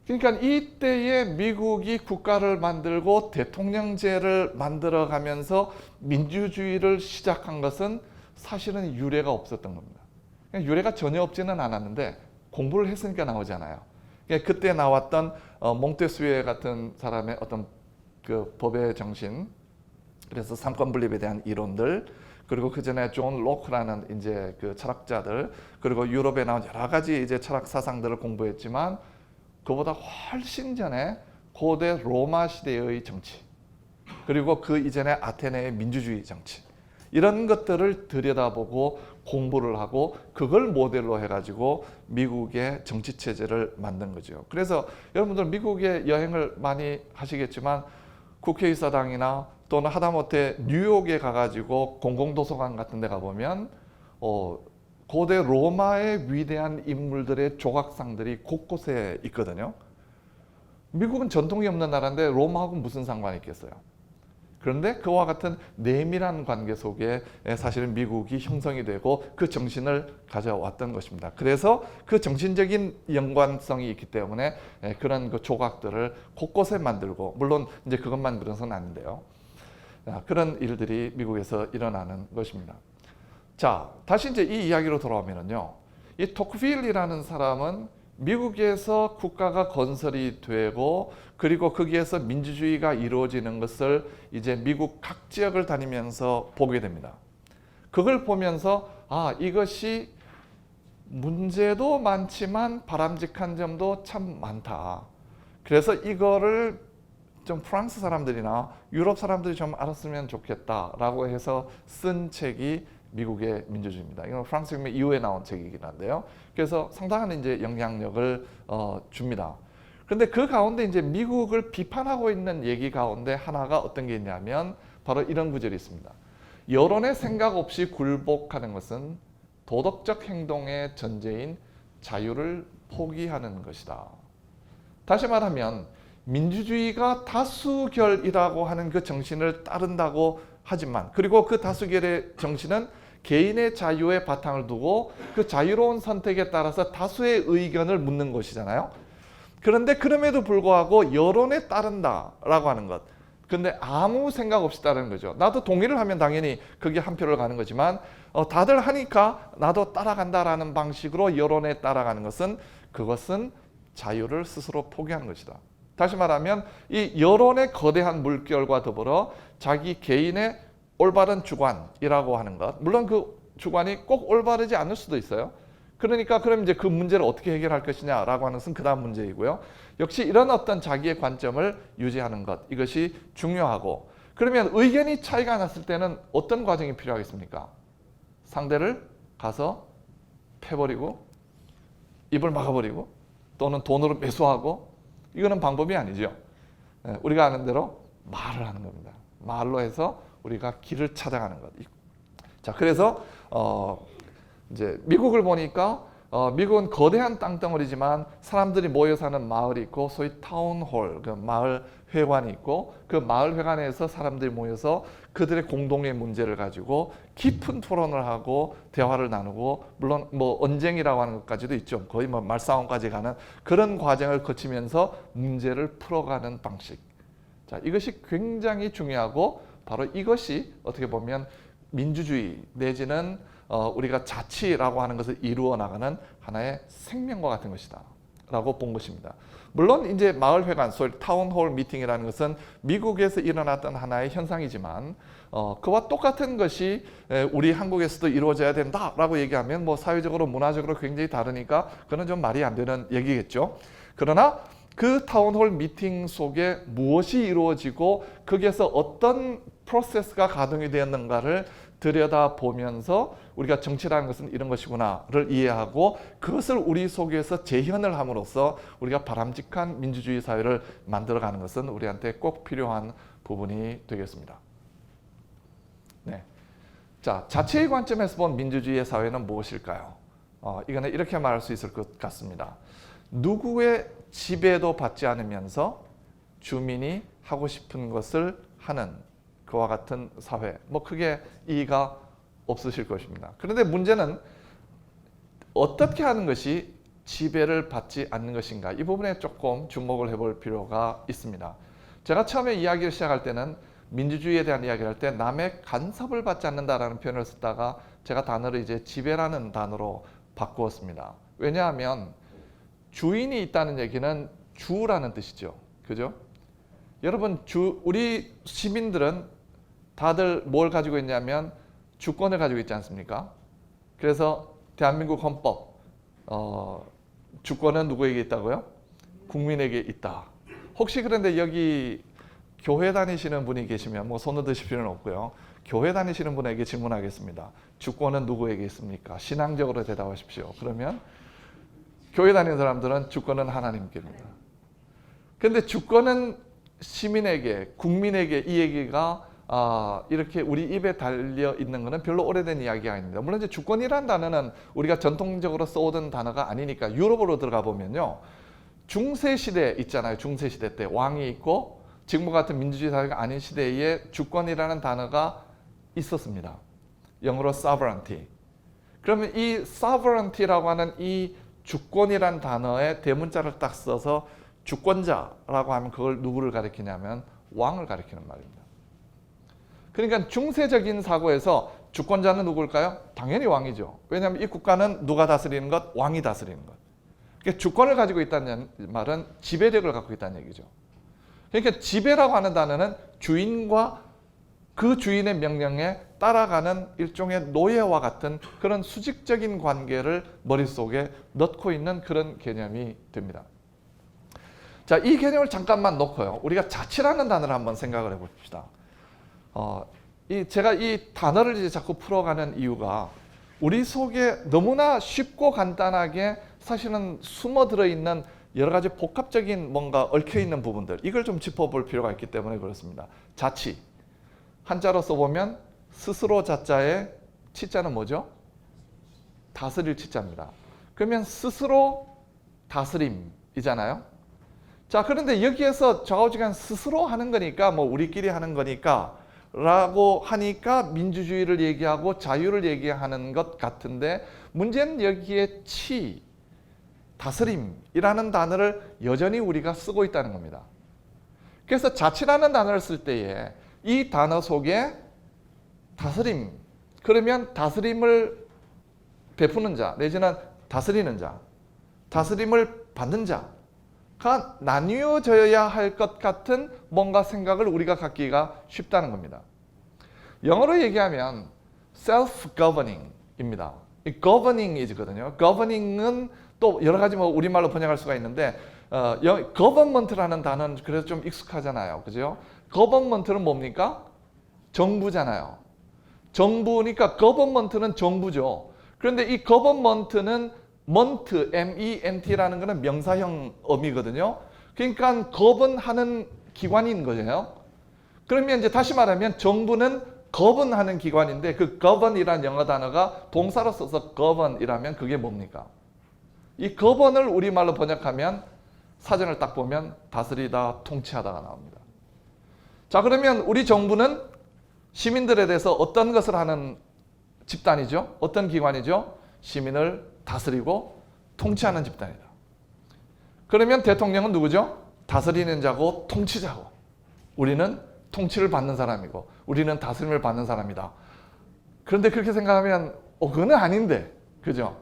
그러니까 이때에 미국이 국가를 만들고 대통령제를 만들어가면서 민주주의를 시작한 것은 사실은 유례가 없었던 겁니다. 유례가 전혀 없지는 않았는데 공부를 했으니까 나오잖아요. 그때 나왔던 몽테스웨 같은 사람의 어떤 그 법의 정신, 그래서 삼권 분립에 대한 이론들, 그리고 그 전에 존 로크라는 이제 그 철학자들, 그리고 유럽에 나온 여러 가지 이제 철학 사상들을 공부했지만, 그보다 훨씬 전에 고대 로마 시대의 정치, 그리고 그 이전에 아테네의 민주주의 정치, 이런 것들을 들여다보고 공부를 하고 그걸 모델로 해가지고 미국의 정치 체제를 만든 거죠. 그래서 여러분들 미국에 여행을 많이 하시겠지만 국회의사당이나 또는 하다못해 뉴욕에 가가지고 공공도서관 같은 데 가보면 고대 로마의 위대한 인물들의 조각상들이 곳곳에 있거든요. 미국은 전통이 없는 나라인데 로마하고 무슨 상관이 있겠어요? 그런데 그와 같은 내밀한 관계 속에 사실은 미국이 형성이 되고 그 정신을 가져왔던 것입니다. 그래서 그 정신적인 연관성이 있기 때문에 그런 그 조각들을 곳곳에 만들고, 물론 이제 그것만 그래서는 아닌데요. 그런 일들이 미국에서 일어나는 것입니다. 자, 다시 이제 이 이야기로 돌아오면요, 이 토크빌이라는 사람은 미국에서 국가가 건설이 되고 그리고 거기에서 민주주의가 이루어지는 것을 이제 미국 각 지역을 다니면서 보게 됩니다. 그걸 보면서 이것이 문제도 많지만 바람직한 점도 참 많다. 그래서 이거를 좀 프랑스 사람들이나 유럽 사람들이 좀 알았으면 좋겠다라고 해서 쓴 책이 미국의 민주주의입니다. 이건 프랑스 혁명 이후에 나온 책이긴 한데요. 그래서 상당한 이제 영향력을 줍니다. 그런데 그 가운데 이제 미국을 비판하고 있는 얘기 가운데 하나가 어떤 게 있냐면 바로 이런 구절이 있습니다. 여론의 생각 없이 굴복하는 것은 도덕적 행동의 전제인 자유를 포기하는 것이다. 다시 말하면 민주주의가 다수결이라고 하는 그 정신을 따른다고 하지만, 그리고 그 다수결의 정신은 개인의 자유에 바탕을 두고 그 자유로운 선택에 따라서 다수의 의견을 묻는 것이잖아요. 그런데 그럼에도 불구하고 여론에 따른다라고 하는 것, 근데 아무 생각 없이 따르는 거죠. 나도 동의를 하면 당연히 그게 한 표를 가는 거지만 다들 하니까 나도 따라간다라는 방식으로 여론에 따라가는 것은, 그것은 자유를 스스로 포기하는 것이다. 다시 말하면 이 여론의 거대한 물결과 더불어 자기 개인의 올바른 주관이라고 하는 것, 물론 그 주관이 꼭 올바르지 않을 수도 있어요. 그러니까 그럼 이제 그 문제를 어떻게 해결할 것이냐라고 하는 것은 그 다음 문제이고요. 역시 이런 어떤 자기의 관점을 유지하는 것, 이것이 중요하고, 그러면 의견이 차이가 났을 때는 어떤 과정이 필요하겠습니까? 상대를 가서 패버리고 입을 막아버리고 또는 돈으로 매수하고, 이거는 방법이 아니죠. 우리가 아는 대로 말을 하는 겁니다. 말로 해서 우리가 길을 찾아가는 것. 자, 그래서 이제 미국을 보니까 미국은 거대한 땅덩어리지만 사람들이 모여 사는 마을이 있고, 소위 타운홀, 그 마을 회관이 있고, 그 마을 회관에서 사람들이 모여서 그들의 공동의 문제를 가지고 깊은 토론을 하고 대화를 나누고, 물론 뭐 언쟁이라고 하는 것까지도 있죠. 거의 뭐 말싸움까지 가는 그런 과정을 거치면서 문제를 풀어가는 방식. 자, 이것이 굉장히 중요하고, 바로 이것이 어떻게 보면 민주주의 내지는 우리가 자치라고 하는 것을 이루어 나가는 하나의 생명과 같은 것이다 라고 본 것입니다. 물론 이제 마을회관, 소위 타운홀 미팅이라는 것은 미국에서 일어났던 하나의 현상이지만 그와 똑같은 것이 우리 한국에서도 이루어져야 된다라고 얘기하면 뭐 사회적으로 문화적으로 굉장히 다르니까 그건 좀 말이 안 되는 얘기겠죠. 그러나 그 타운홀 미팅 속에 무엇이 이루어지고 거기에서 어떤 프로세스가 가동이 되었는가를 들여다보면서 우리가 정치라는 것은 이런 것이구나를 이해하고, 그것을 우리 속에서 재현을 함으로써 우리가 바람직한 민주주의 사회를 만들어가는 것은 우리한테 꼭 필요한 부분이 되겠습니다. 네. 자, 자치의 관점에서 본 민주주의의 사회는 무엇일까요? 이거는 이렇게 말할 수 있을 것 같습니다. 누구의 지배도 받지 않으면서 주민이 하고 싶은 것을 하는 그와 같은 사회, 뭐 크게 이의가 없으실 것입니다. 그런데 문제는 어떻게 하는 것이 지배를 받지 않는 것인가, 이 부분에 조금 주목을 해볼 필요가 있습니다. 제가 처음에 이야기를 시작할 때는 민주주의에 대한 이야기를 할 때 남의 간섭을 받지 않는다라는 표현을 썼다가 제가 단어를 이제 지배라는 단어로 바꾸었습니다. 왜냐하면 주인이 있다는 얘기는 주라는 뜻이죠. 그죠? 여러분, 우리 시민들은 다들 뭘 가지고 있냐면 주권을 가지고 있지 않습니까? 그래서 대한민국 헌법, 주권은 누구에게 있다고요? 국민에게 있다. 혹시 그런데 여기 교회 다니시는 분이 계시면 뭐 손을 드실 필요는 없고요. 교회 다니시는 분에게 질문하겠습니다. 주권은 누구에게 있습니까? 신앙적으로 대답하십시오. 그러면 교회 다니는 사람들은 주권은 하나님께입니다. 그런데 주권은 시민에게, 국민에게, 이 얘기가 이렇게 우리 입에 달려 있는 것은 별로 오래된 이야기가 아닙니다. 물론 이제 주권이라는 단어는 우리가 전통적으로 써오던 단어가 아니니까 유럽으로 들어가 보면요, 중세 시대 있잖아요. 중세 시대 때 왕이 있고 지금과 같은 민주주의 사회가 아닌 시대에 주권이라는 단어가 있었습니다. 영어로 sovereignty. 그러면 이 sovereignty라고 하는 이 주권이라는 단어의 대문자를 딱 써서 주권자라고 하면 그걸 누구를 가리키냐면 왕을 가리키는 말입니다. 그러니까 중세적인 사고에서 주권자는 누구일까요? 당연히 왕이죠. 왜냐하면 이 국가는 누가 다스리는 것? 왕이 다스리는 것. 그러니까 주권을 가지고 있다는 말은 지배력을 갖고 있다는 얘기죠. 그러니까 지배라고 하는 단어는 주인과 그 주인의 명령에 따라가는 일종의 노예와 같은 그런 수직적인 관계를 머릿속에 넣고 있는 그런 개념이 됩니다. 자, 이 개념을 잠깐만 놓고요. 우리가 자치라는 단어를 한번 생각을 해봅시다. 제가 이 단어를 이제 자꾸 풀어가는 이유가 우리 속에 너무나 쉽고 간단하게 사실은 숨어 들어있는 여러 가지 복합적인 뭔가 얽혀있는 부분들, 이걸 좀 짚어볼 필요가 있기 때문에 그렇습니다. 자치. 한자로 써보면 스스로 자자의 치자는 뭐죠? 다스릴 치자입니다. 그러면 스스로 다스림이잖아요. 자, 그런데 여기에서 좌우지간 스스로 하는 거니까 뭐 우리끼리 하는 거니까 라고 하니까 민주주의를 얘기하고 자유를 얘기하는 것 같은데 문제는 여기에 치, 다스림이라는 단어를 여전히 우리가 쓰고 있다는 겁니다. 그래서 자치라는 단어를 쓸 때에 이 단어 속에 다스림, 그러면 다스림을 베푸는 자 내지는 다스리는 자, 다스림을 받는 자가 나뉘어져야 할 것 같은 뭔가 생각을 우리가 갖기가 쉽다는 겁니다. 영어로 얘기하면 self-governing입니다. 이 governing이거든요. governing은 또 여러 가지 뭐 우리말로 번역할 수가 있는데 government라는 단어는 그래서 좀 익숙하잖아요. 그죠? government는 뭡니까? 정부잖아요. 정부니까 government는 정부죠. 그런데 이 government는 ment, M-E-N-T라는 것은 명사형 어미거든요. 그러니까 govern하는 기관인 거예요. 그러면 이제 다시 말하면 정부는 govern하는 기관인데 그 govern이라는 영어 단어가 동사로 써서 govern이라면 그게 뭡니까? 이 govern을 우리말로 번역하면 사전을 딱 보면 다스리다, 통치하다가 나옵니다. 자, 그러면 우리 정부는 시민들에 대해서 어떤 것을 하는 집단이죠? 어떤 기관이죠? 시민을 다스리고 통치하는 집단이다. 그러면 대통령은 누구죠? 다스리는 자고 통치자고. 우리는 통치를 받는 사람이고 우리는 다스림을 받는 사람이다. 그런데 그렇게 생각하면 그건 아닌데. 그죠?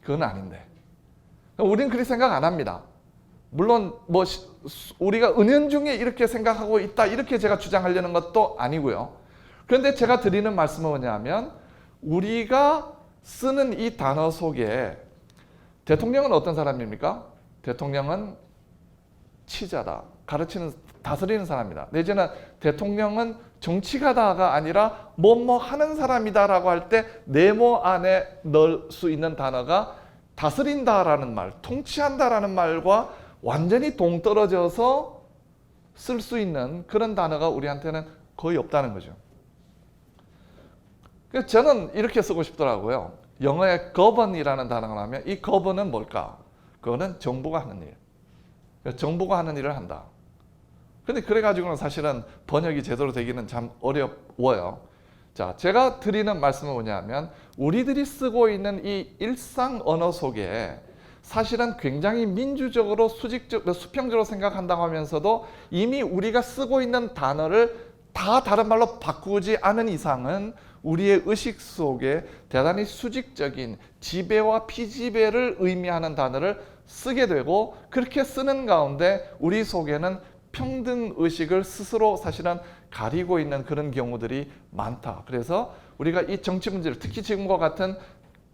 그건 아닌데. 우리는 그렇게 생각 안 합니다. 물론 뭐 우리가 은연중에 이렇게 생각하고 있다 이렇게 제가 주장하려는 것도 아니고요. 그런데 제가 드리는 말씀은 뭐냐면 우리가 쓰는 이 단어 속에 대통령은 어떤 사람입니까? 대통령은 치자다. 가르치는, 다스리는 사람이다. 내지는 대통령은 정치가다가 아니라 뭐뭐 하는 사람이다라고 할 때 네모 안에 넣을 수 있는 단어가 다스린다라는 말, 통치한다라는 말과 완전히 동떨어져서 쓸 수 있는 그런 단어가 우리한테는 거의 없다는 거죠. 그래서 저는 이렇게 쓰고 싶더라고요. 영어에 govern이라는 단어가 나오면 이 govern은 뭘까? 그거는 정부가 하는 일. 정부가 하는 일을 한다. 근데 그래가지고는 사실은 번역이 제대로 되기는 참 어려워요. 자, 제가 드리는 말씀은 뭐냐면 우리들이 쓰고 있는 이 일상 언어 속에 사실은 굉장히 민주적으로 수평적으로 생각한다고 하면서도 이미 우리가 쓰고 있는 단어를 다 다른 말로 바꾸지 않은 이상은 우리의 의식 속에 대단히 수직적인 지배와 피지배를 의미하는 단어를 쓰게 되고 그렇게 쓰는 가운데 우리 속에는 평등 의식을 스스로 사실은 가리고 있는 그런 경우들이 많다. 그래서 우리가 이 정치 문제를 특히 지금과 같은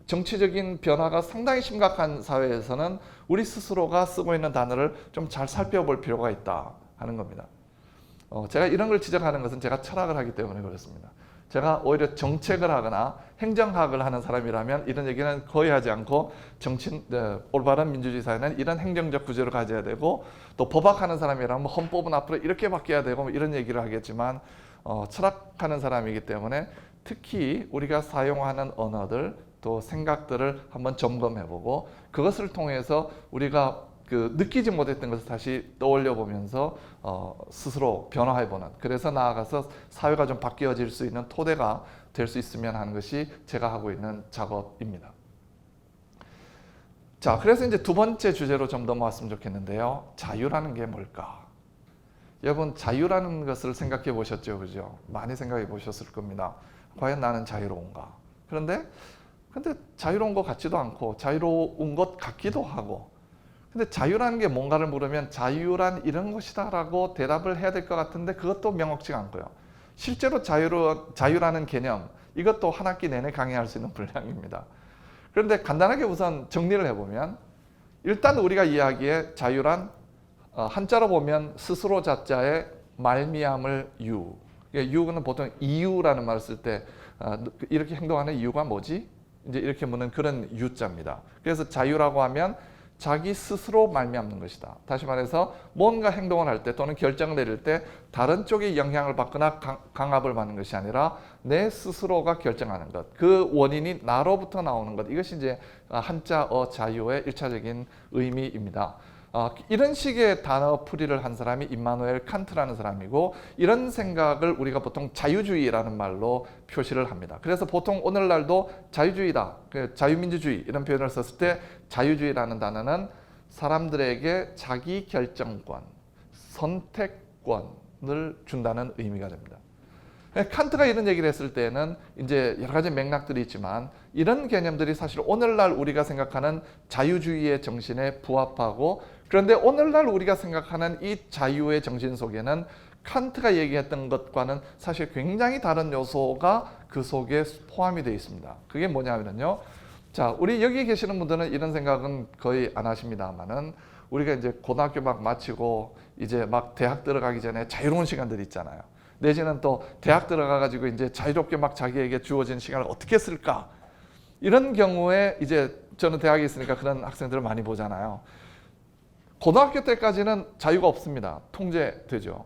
정치적인 변화가 상당히 심각한 사회에서는 우리 스스로가 쓰고 있는 단어를 좀 잘 살펴볼 필요가 있다 하는 겁니다. 제가 이런 걸 지적하는 것은 제가 철학을 하기 때문에 그렇습니다. 제가 오히려 정책을 하거나 행정학을 하는 사람이라면 이런 얘기는 거의 하지 않고 올바른 민주주의 사회는 이런 행정적 구조를 가져야 되고 또 법학하는 사람이라면 헌법은 앞으로 이렇게 바뀌어야 되고 뭐 이런 얘기를 하겠지만 철학하는 사람이기 때문에 특히 우리가 사용하는 언어들 또 생각들을 한번 점검해보고 그것을 통해서 우리가 느끼지 못했던 것을 다시 떠올려 보면서 스스로 변화해보는, 그래서 나아가서 사회가 좀 바뀌어질 수 있는 토대가 될 수 있으면 하는 것이 제가 하고 있는 작업입니다. 자, 그래서 이제 두 번째 주제로 좀 넘어왔으면 좋겠는데요. 자유라는 게 뭘까? 여러분, 자유라는 것을 생각해 보셨죠? 그죠? 많이 생각해 보셨을 겁니다. 과연 나는 자유로운가? 근데 자유로운 것 같지도 않고 자유로운 것 같기도 하고, 근데 자유라는 게 뭔가를 물으면 자유란 이런 것이다 라고 대답을 해야 될 것 같은데 그것도 명확치가 않고요. 실제로 자유라는 개념, 이것도 한 학기 내내 강의할 수 있는 분량입니다. 그런데 간단하게 우선 정리를 해보면, 일단 우리가 이야기해 자유란 한자로 보면 스스로 자자의 말미암을 유. 유는 보통 이유라는 말을 쓸 때 이렇게 행동하는 이유가 뭐지? 이제 이렇게 묻는 그런 유자입니다. 그래서 자유라고 하면 자기 스스로 말미암는 것이다. 다시 말해서 뭔가 행동을 할 때 또는 결정을 내릴 때 다른 쪽에 영향을 받거나 강압을 받는 것이 아니라 내 스스로가 결정하는 것. 그 원인이 나로부터 나오는 것. 이것이 이제 한자어 자유의 일차적인 의미입니다. 이런 식의 단어 풀이를 한 사람이 임마누엘 칸트라는 사람이고, 이런 생각을 우리가 보통 자유주의라는 말로 표시를 합니다. 그래서 보통 오늘날도 자유주의다, 자유민주주의 이런 표현을 썼을 때 자유주의라는 단어는 사람들에게 자기 결정권, 선택권을 준다는 의미가 됩니다. 칸트가 이런 얘기를 했을 때는 이제 여러 가지 맥락들이 있지만, 이런 개념들이 사실 오늘날 우리가 생각하는 자유주의의 정신에 부합하고, 그런데 오늘날 우리가 생각하는 이 자유의 정신 속에는 칸트가 얘기했던 것과는 사실 굉장히 다른 요소가 그 속에 포함이 되어 있습니다. 그게 뭐냐면요. 자, 우리 여기 계시는 분들은 이런 생각은 거의 안 하십니다만은, 우리가 이제 고등학교 막 마치고 이제 막 대학 들어가기 전에 자유로운 시간들이 있잖아요. 내지는 또 대학 들어가가지고 이제 자유롭게 막 자기에게 주어진 시간을 어떻게 쓸까? 이런 경우에 이제 저는 대학에 있으니까 그런 학생들을 많이 보잖아요. 고등학교 때까지는 자유가 없습니다. 통제되죠.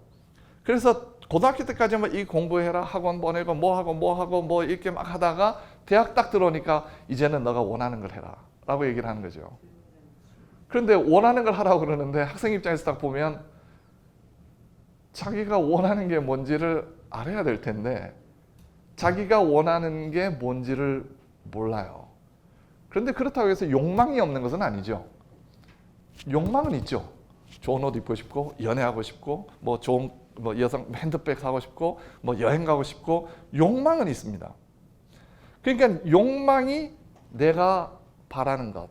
그래서 고등학교 때까지는 이 공부해라, 학원 보내고 뭐 하고 뭐 이렇게 막 하다가 대학 딱 들어오니까 이제는 너가 원하는 걸 해라 라고 얘기를 하는 거죠. 그런데 원하는 걸 하라고 그러는데 학생 입장에서 딱 보면 자기가 원하는 게 뭔지를 알아야 될 텐데 자기가 원하는 게 뭔지를 몰라요. 그런데 그렇다고 해서 욕망이 없는 것은 아니죠. 욕망은 있죠. 좋은 옷 입고 싶고 연애하고 싶고 뭐 좋은 여성 핸드백 사고 싶고 뭐 여행 가고 싶고 욕망은 있습니다. 그러니까 욕망이 내가 바라는 것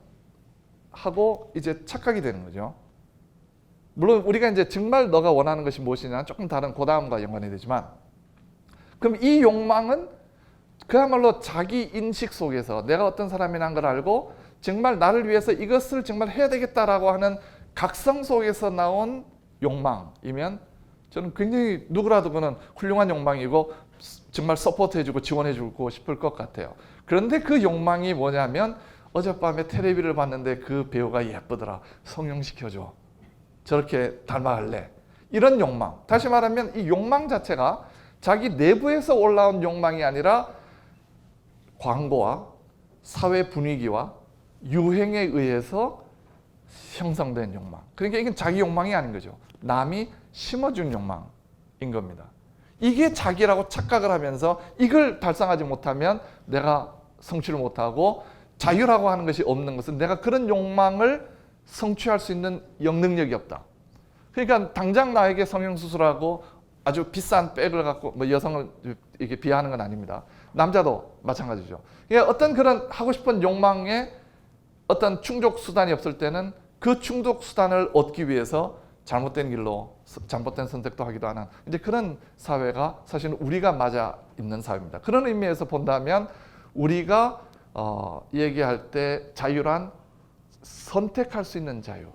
하고 이제 착각이 되는 거죠. 물론 우리가 이제 정말 너가 원하는 것이 무엇이냐 조금 다른 그 다음과 연관이 되지만, 그럼 이 욕망은 그야말로 자기 인식 속에서 내가 어떤 사람이라는 걸 알고 정말 나를 위해서 이것을 정말 해야 되겠다라고 하는 각성 속에서 나온 욕망이면 저는 굉장히 누구라도 그는 훌륭한 욕망이고 정말 서포트해주고 지원해주고 싶을 것 같아요. 그런데 그 욕망이 뭐냐면 어젯밤에 텔레비를 봤는데 그 배우가 예쁘더라, 성형시켜줘, 저렇게 닮아갈래, 이런 욕망. 다시 말하면 이 욕망 자체가 자기 내부에서 올라온 욕망이 아니라 광고와 사회 분위기와 유행에 의해서 형성된 욕망. 그러니까 이건 자기 욕망이 아닌 거죠. 남이 심어준 욕망인 겁니다. 이게 자기라고 착각을 하면서 이걸 달성하지 못하면 내가 성취를 못하고, 자유라고 하는 것이 없는 것은 내가 그런 욕망을 성취할 수 있는 영능력이 없다. 그러니까 당장 나에게 성형수술하고 아주 비싼 백을 갖고 뭐 여성을 이렇게 비하하는 건 아닙니다. 남자도 마찬가지죠. 그러니까 어떤 그런 하고 싶은 욕망에 어떤 충족 수단이 없을 때는 그 충족 수단을 얻기 위해서 잘못된 길로 잘못된 선택도 하기도 하는 이제 그런 사회가 사실은 우리가 맞아 있는 사회입니다. 그런 의미에서 본다면 우리가 얘기할 때 자유란 선택할 수 있는 자유,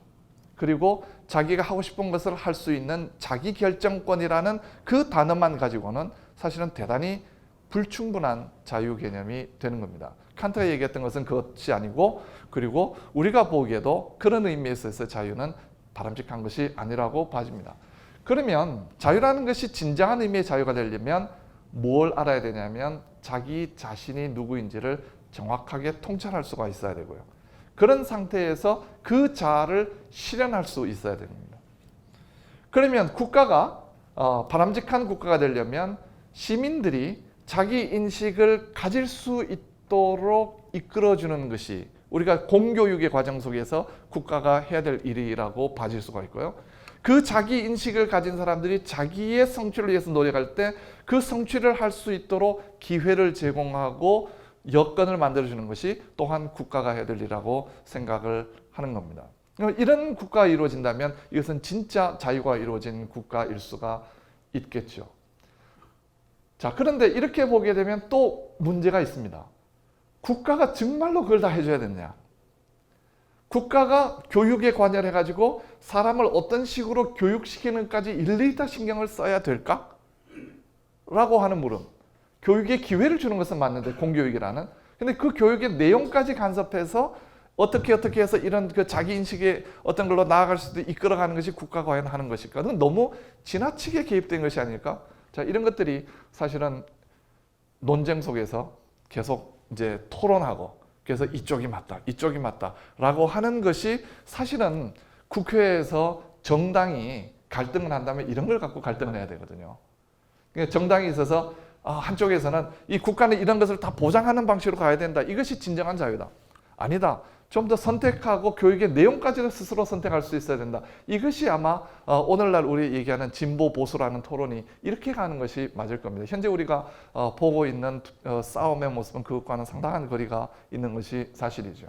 그리고 자기가 하고 싶은 것을 할 수 있는 자기 결정권이라는 그 단어만 가지고는 사실은 대단히 불충분한 자유 개념이 되는 겁니다. 칸트가 얘기했던 것은 그것이 아니고, 그리고 우리가 보기에도 그런 의미에서 자유는 바람직한 것이 아니라고 봐집니다. 그러면 자유라는 것이 진정한 의미의 자유가 되려면 뭘 알아야 되냐면 자기 자신이 누구인지를 정확하게 통찰할 수가 있어야 되고요. 그런 상태에서 그 자아를 실현할 수 있어야 됩니다. 그러면 국가가 바람직한 국가가 되려면 시민들이 자기 인식을 가질 수 있도록 이끌어주는 것이 우리가 공교육의 과정 속에서 국가가 해야 될 일이라고 봐질 수가 있고요. 그 자기 인식을 가진 사람들이 자기의 성취를 위해서 노력할 때 그 성취를 할 수 있도록 기회를 제공하고 여건을 만들어주는 것이 또한 국가가 해야 될 일이라고 생각을 하는 겁니다. 이런 국가가 이루어진다면 이것은 진짜 자유가 이루어진 국가일 수가 있겠죠. 자, 그런데 이렇게 보게 되면 또 문제가 있습니다. 국가가 정말로 그걸 다 해줘야 되느냐? 국가가 교육에 관여를 해가지고 사람을 어떤 식으로 교육시키는까지 일일이 다 신경을 써야 될까? 라고 하는 물음. 교육에 기회를 주는 것은 맞는데, 공교육이라는. 근데 그 교육의 내용까지 간섭해서 어떻게 해서 이런 그 자기 인식의 어떤 걸로 나아갈 수도 이끌어가는 것이 국가가 과연 하는 것일까? 그건 너무 지나치게 개입된 것이 아닐까? 자, 이런 것들이 사실은 논쟁 속에서 계속 이제 토론하고, 그래서 이쪽이 맞다라고 하는 것이 사실은 국회에서 정당이 갈등을 한다면 이런 걸 갖고 갈등을 해야 되거든요. 그러니까 정당이 있어서 한쪽에서는 이 국가는 이런 것을 다 보장하는 방식으로 가야 된다. 이것이 진정한 자유다. 아니다. 좀 더 선택하고 교육의 내용까지도 스스로 선택할 수 있어야 된다. 이것이 아마 오늘날 우리 얘기하는 진보 보수라는 토론이 이렇게 가는 것이 맞을 겁니다. 현재 우리가 보고 있는 싸움의 모습은 그것과는 상당한 거리가 있는 것이 사실이죠.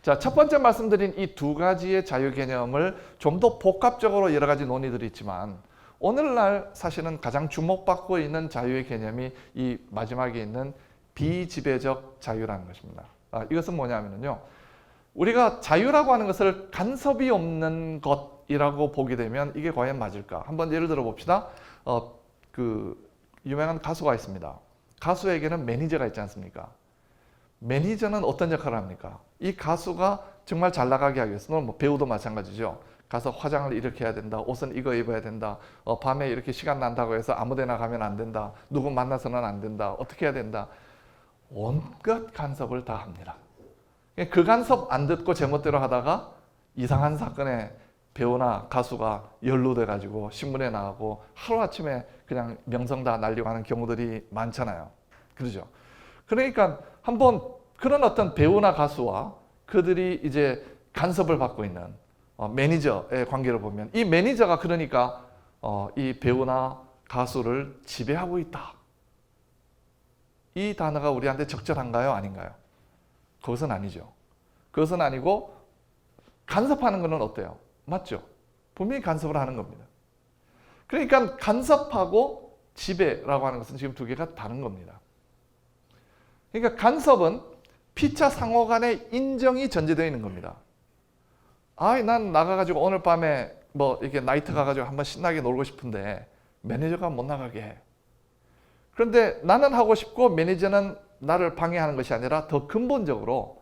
자, 첫 번째 말씀드린 이 두 가지의 자유 개념을 좀 더 복합적으로 여러 가지 논의들이 있지만, 오늘날 사실은 가장 주목받고 있는 자유의 개념이 이 마지막에 있는 비지배적 자유라는 것입니다. 이것은 뭐냐면요, 우리가 자유라고 하는 것을 간섭이 없는 것이라고 보게 되면 이게 과연 맞을까? 한번 예를 들어 봅시다. 그 유명한 가수가 있습니다. 가수에게는 매니저가 있지 않습니까? 매니저는 어떤 역할을 합니까? 이 가수가 정말 잘 나가게 하기 위해서, 뭐 배우도 마찬가지죠. 가서 화장을 이렇게 해야 된다. 옷은 이거 입어야 된다. 밤에 이렇게 시간 난다고 해서 아무데나 가면 안 된다. 누구 만나서는 안 된다. 어떻게 해야 된다. 온갖 간섭을 다 합니다. 그 간섭 안 듣고 제멋대로 하다가 이상한 사건에 배우나 가수가 연루돼 가지고 신문에 나가고 하루아침에 그냥 명성 다 날리고 하는 경우들이 많잖아요. 그러죠? 그러니까 한번 그런 어떤 배우나 가수와 그들이 이제 간섭을 받고 있는 매니저의 관계를 보면, 이 매니저가 그러니까 이 배우나 가수를 지배하고 있다. 이 단어가 우리한테 적절한가요? 아닌가요? 그것은 아니죠. 그것은 아니고, 간섭하는 것은 어때요? 맞죠? 분명히 간섭을 하는 겁니다. 그러니까 간섭하고 지배라고 하는 것은 지금 두 개가 다른 겁니다. 그러니까 간섭은 피차 상호 간의 인정이 전제되어 있는 겁니다. 난 나가가지고 오늘 밤에 뭐 이렇게 나이트 가가지고 한번 신나게 놀고 싶은데 매니저가 못 나가게 해. 그런데 나는 하고 싶고 매니저는 나를 방해하는 것이 아니라 더 근본적으로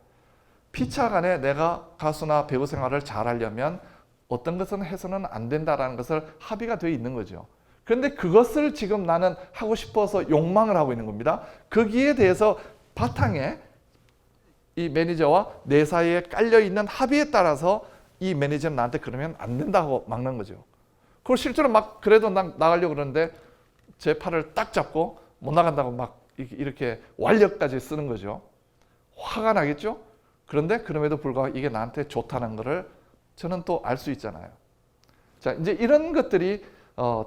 피차 간에 내가 가수나 배우 생활을 잘 하려면 어떤 것은 해서는 안 된다라는 것을 합의가 되어 있는 거죠. 그런데 그것을 지금 나는 하고 싶어서 욕망을 하고 있는 겁니다. 거기에 대해서 바탕에 이 매니저와 내 사이에 깔려있는 합의에 따라서 이 매니저는 나한테 그러면 안 된다고 막는 거죠. 그걸 실제로 막 그래도 나가려고 그러는데 제 팔을 딱 잡고 못 나간다고 막 이렇게 완력까지 쓰는 거죠. 화가 나겠죠? 그런데 그럼에도 불구하고 이게 나한테 좋다는 것을 저는 또 알 수 있잖아요. 자, 이제 이런 것들이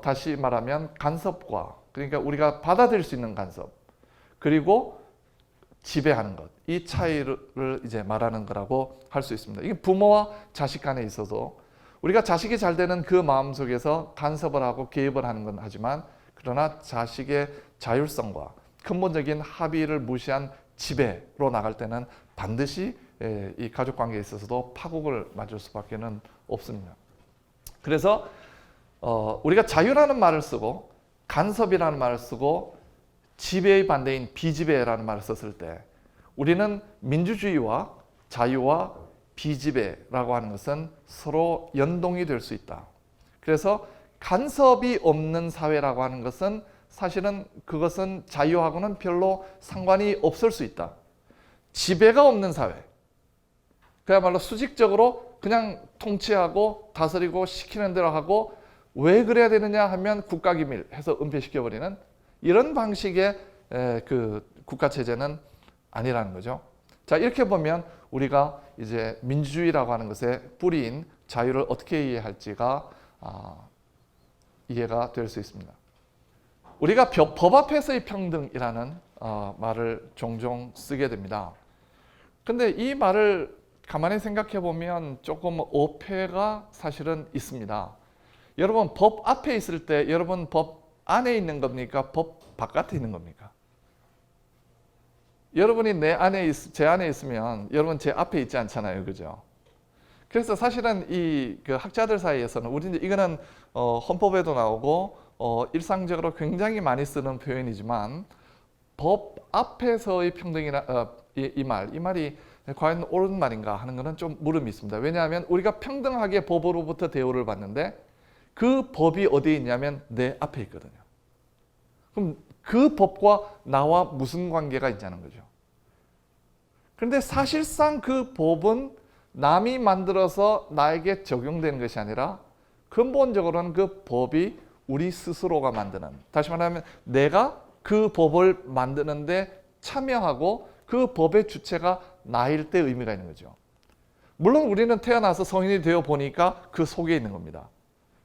다시 말하면 간섭과, 그러니까 우리가 받아들일 수 있는 간섭, 그리고 지배하는 것, 이 차이를 이제 말하는 거라고 할 수 있습니다. 이게 부모와 자식 간에 있어서 우리가 자식이 잘 되는 그 마음 속에서 간섭을 하고 개입을 하는 건 하지만, 그러나 자식의 자율성과 근본적인 합의를 무시한 지배로 나갈 때는 반드시 이 가족 관계에 있어서도 파국을 맞을 수밖에 없습니다. 그래서 우리가 자유라는 말을 쓰고 간섭이라는 말을 쓰고 지배의 반대인 비지배라는 말을 썼을 때, 우리는 민주주의와 자유와 비지배라고 하는 것은 서로 연동이 될 수 있다. 그래서 간섭이 없는 사회라고 하는 것은 사실은 그것은 자유하고는 별로 상관이 없을 수 있다. 지배가 없는 사회, 그야말로 수직적으로 그냥 통치하고 다스리고 시키는 대로 하고, 왜 그래야 되느냐 하면 국가기밀 해서 은폐시켜버리는 이런 방식의 그 국가체제는 아니라는 거죠. 자, 이렇게 보면 우리가 이제 민주주의라고 하는 것의 뿌리인 자유를 어떻게 이해할지가 이해가 될 수 있습니다. 우리가 법 앞에서의 평등이라는 말을 종종 쓰게 됩니다. 근데 이 말을 가만히 생각해 보면 조금 어폐가 사실은 있습니다. 여러분, 법 앞에 있을 때 여러분 법 안에 있는 겁니까? 법 바깥에 있는 겁니까? 여러분이 제 안에 있으면 여러분 제 앞에 있지 않잖아요, 그죠? 그래서 사실은 그 학자들 사이에서는 이거는 헌법에도 나오고 일상적으로 굉장히 많이 쓰는 표현이지만 법 앞에서의 평등이나 이 말이 과연 옳은 말인가 하는 것은 좀 물음이 있습니다. 왜냐하면 우리가 평등하게 법으로부터 대우를 받는데 그 법이 어디에 있냐면 내 앞에 있거든요. 그럼 그 법과 나와 무슨 관계가 있냐는 거죠. 그런데 사실상 그 법은 남이 만들어서 나에게 적용되는 것이 아니라 근본적으로는 그 법이 우리 스스로가 만드는, 다시 말하면 내가 그 법을 만드는데 참여하고 그 법의 주체가 나일 때 의미가 있는 거죠. 물론 우리는 태어나서 성인이 되어 보니까 그 속에 있는 겁니다.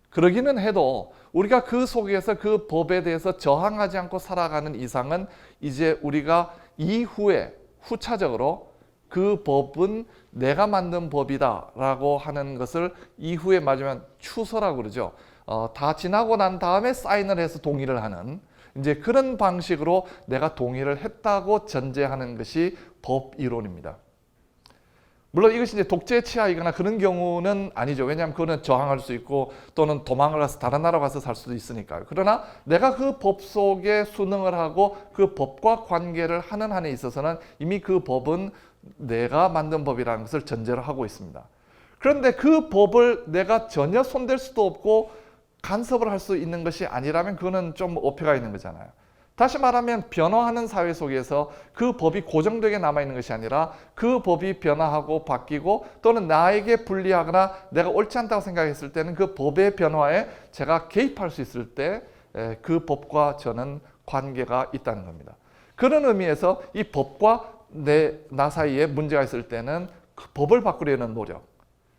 그러기는 해도 우리가 그 속에서 그 법에 대해서 저항하지 않고 살아가는 이상은 이제 우리가 이후에 후차적으로 그 법은 내가 만든 법이다라고 하는 것을 이후에 맞으면 추서라고 그러죠. 다 지나고 난 다음에 사인을 해서 동의를 하는 이제 그런 방식으로 내가 동의를 했다고 전제하는 것이 법 이론입니다. 물론 이것이 이제 독재 치하이거나 그런 경우는 아니죠. 왜냐하면 그거는 저항할 수 있고 또는 도망을 가서 다른 나라 가서 살 수도 있으니까요. 그러나 내가 그 법 속에 순응을 하고 그 법과 관계를 하는 한에 있어서는 이미 그 법은 내가 만든 법이라는 것을 전제로 하고 있습니다. 그런데 그 법을 내가 전혀 손댈 수도 없고 간섭을 할 수 있는 것이 아니라면 그거는 좀 어폐가 있는 거잖아요. 다시 말하면 변화하는 사회 속에서 그 법이 고정되게 남아있는 것이 아니라 그 법이 변화하고 바뀌고 또는 나에게 불리하거나 내가 옳지 않다고 생각했을 때는 그 법의 변화에 제가 개입할 수 있을 때 그 법과 저는 관계가 있다는 겁니다. 그런 의미에서 이 법과 나 사이에 문제가 있을 때는 그 법을 바꾸려는 노력,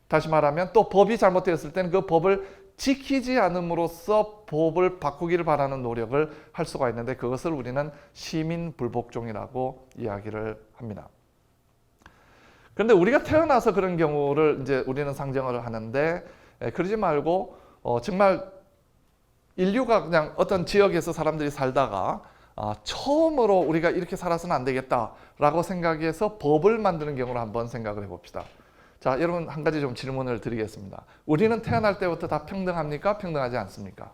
다시 말하면 또 법이 잘못되었을 때는 그 법을 지키지 않음으로써 법을 바꾸기를 바라는 노력을 할 수가 있는데 그것을 우리는 시민불복종이라고 이야기를 합니다. 그런데 우리가 태어나서 그런 경우를 이제 우리는 상정을 하는데 그러지 말고 정말 인류가 그냥 어떤 지역에서 사람들이 살다가 처음으로 우리가 이렇게 살아서는 안 되겠다라고 생각해서 법을 만드는 경우를 한번 생각을 해봅시다. 자, 여러분 한 가지 좀 질문을 드리겠습니다. 우리는 태어날 때부터 다 평등합니까? 평등하지 않습니까?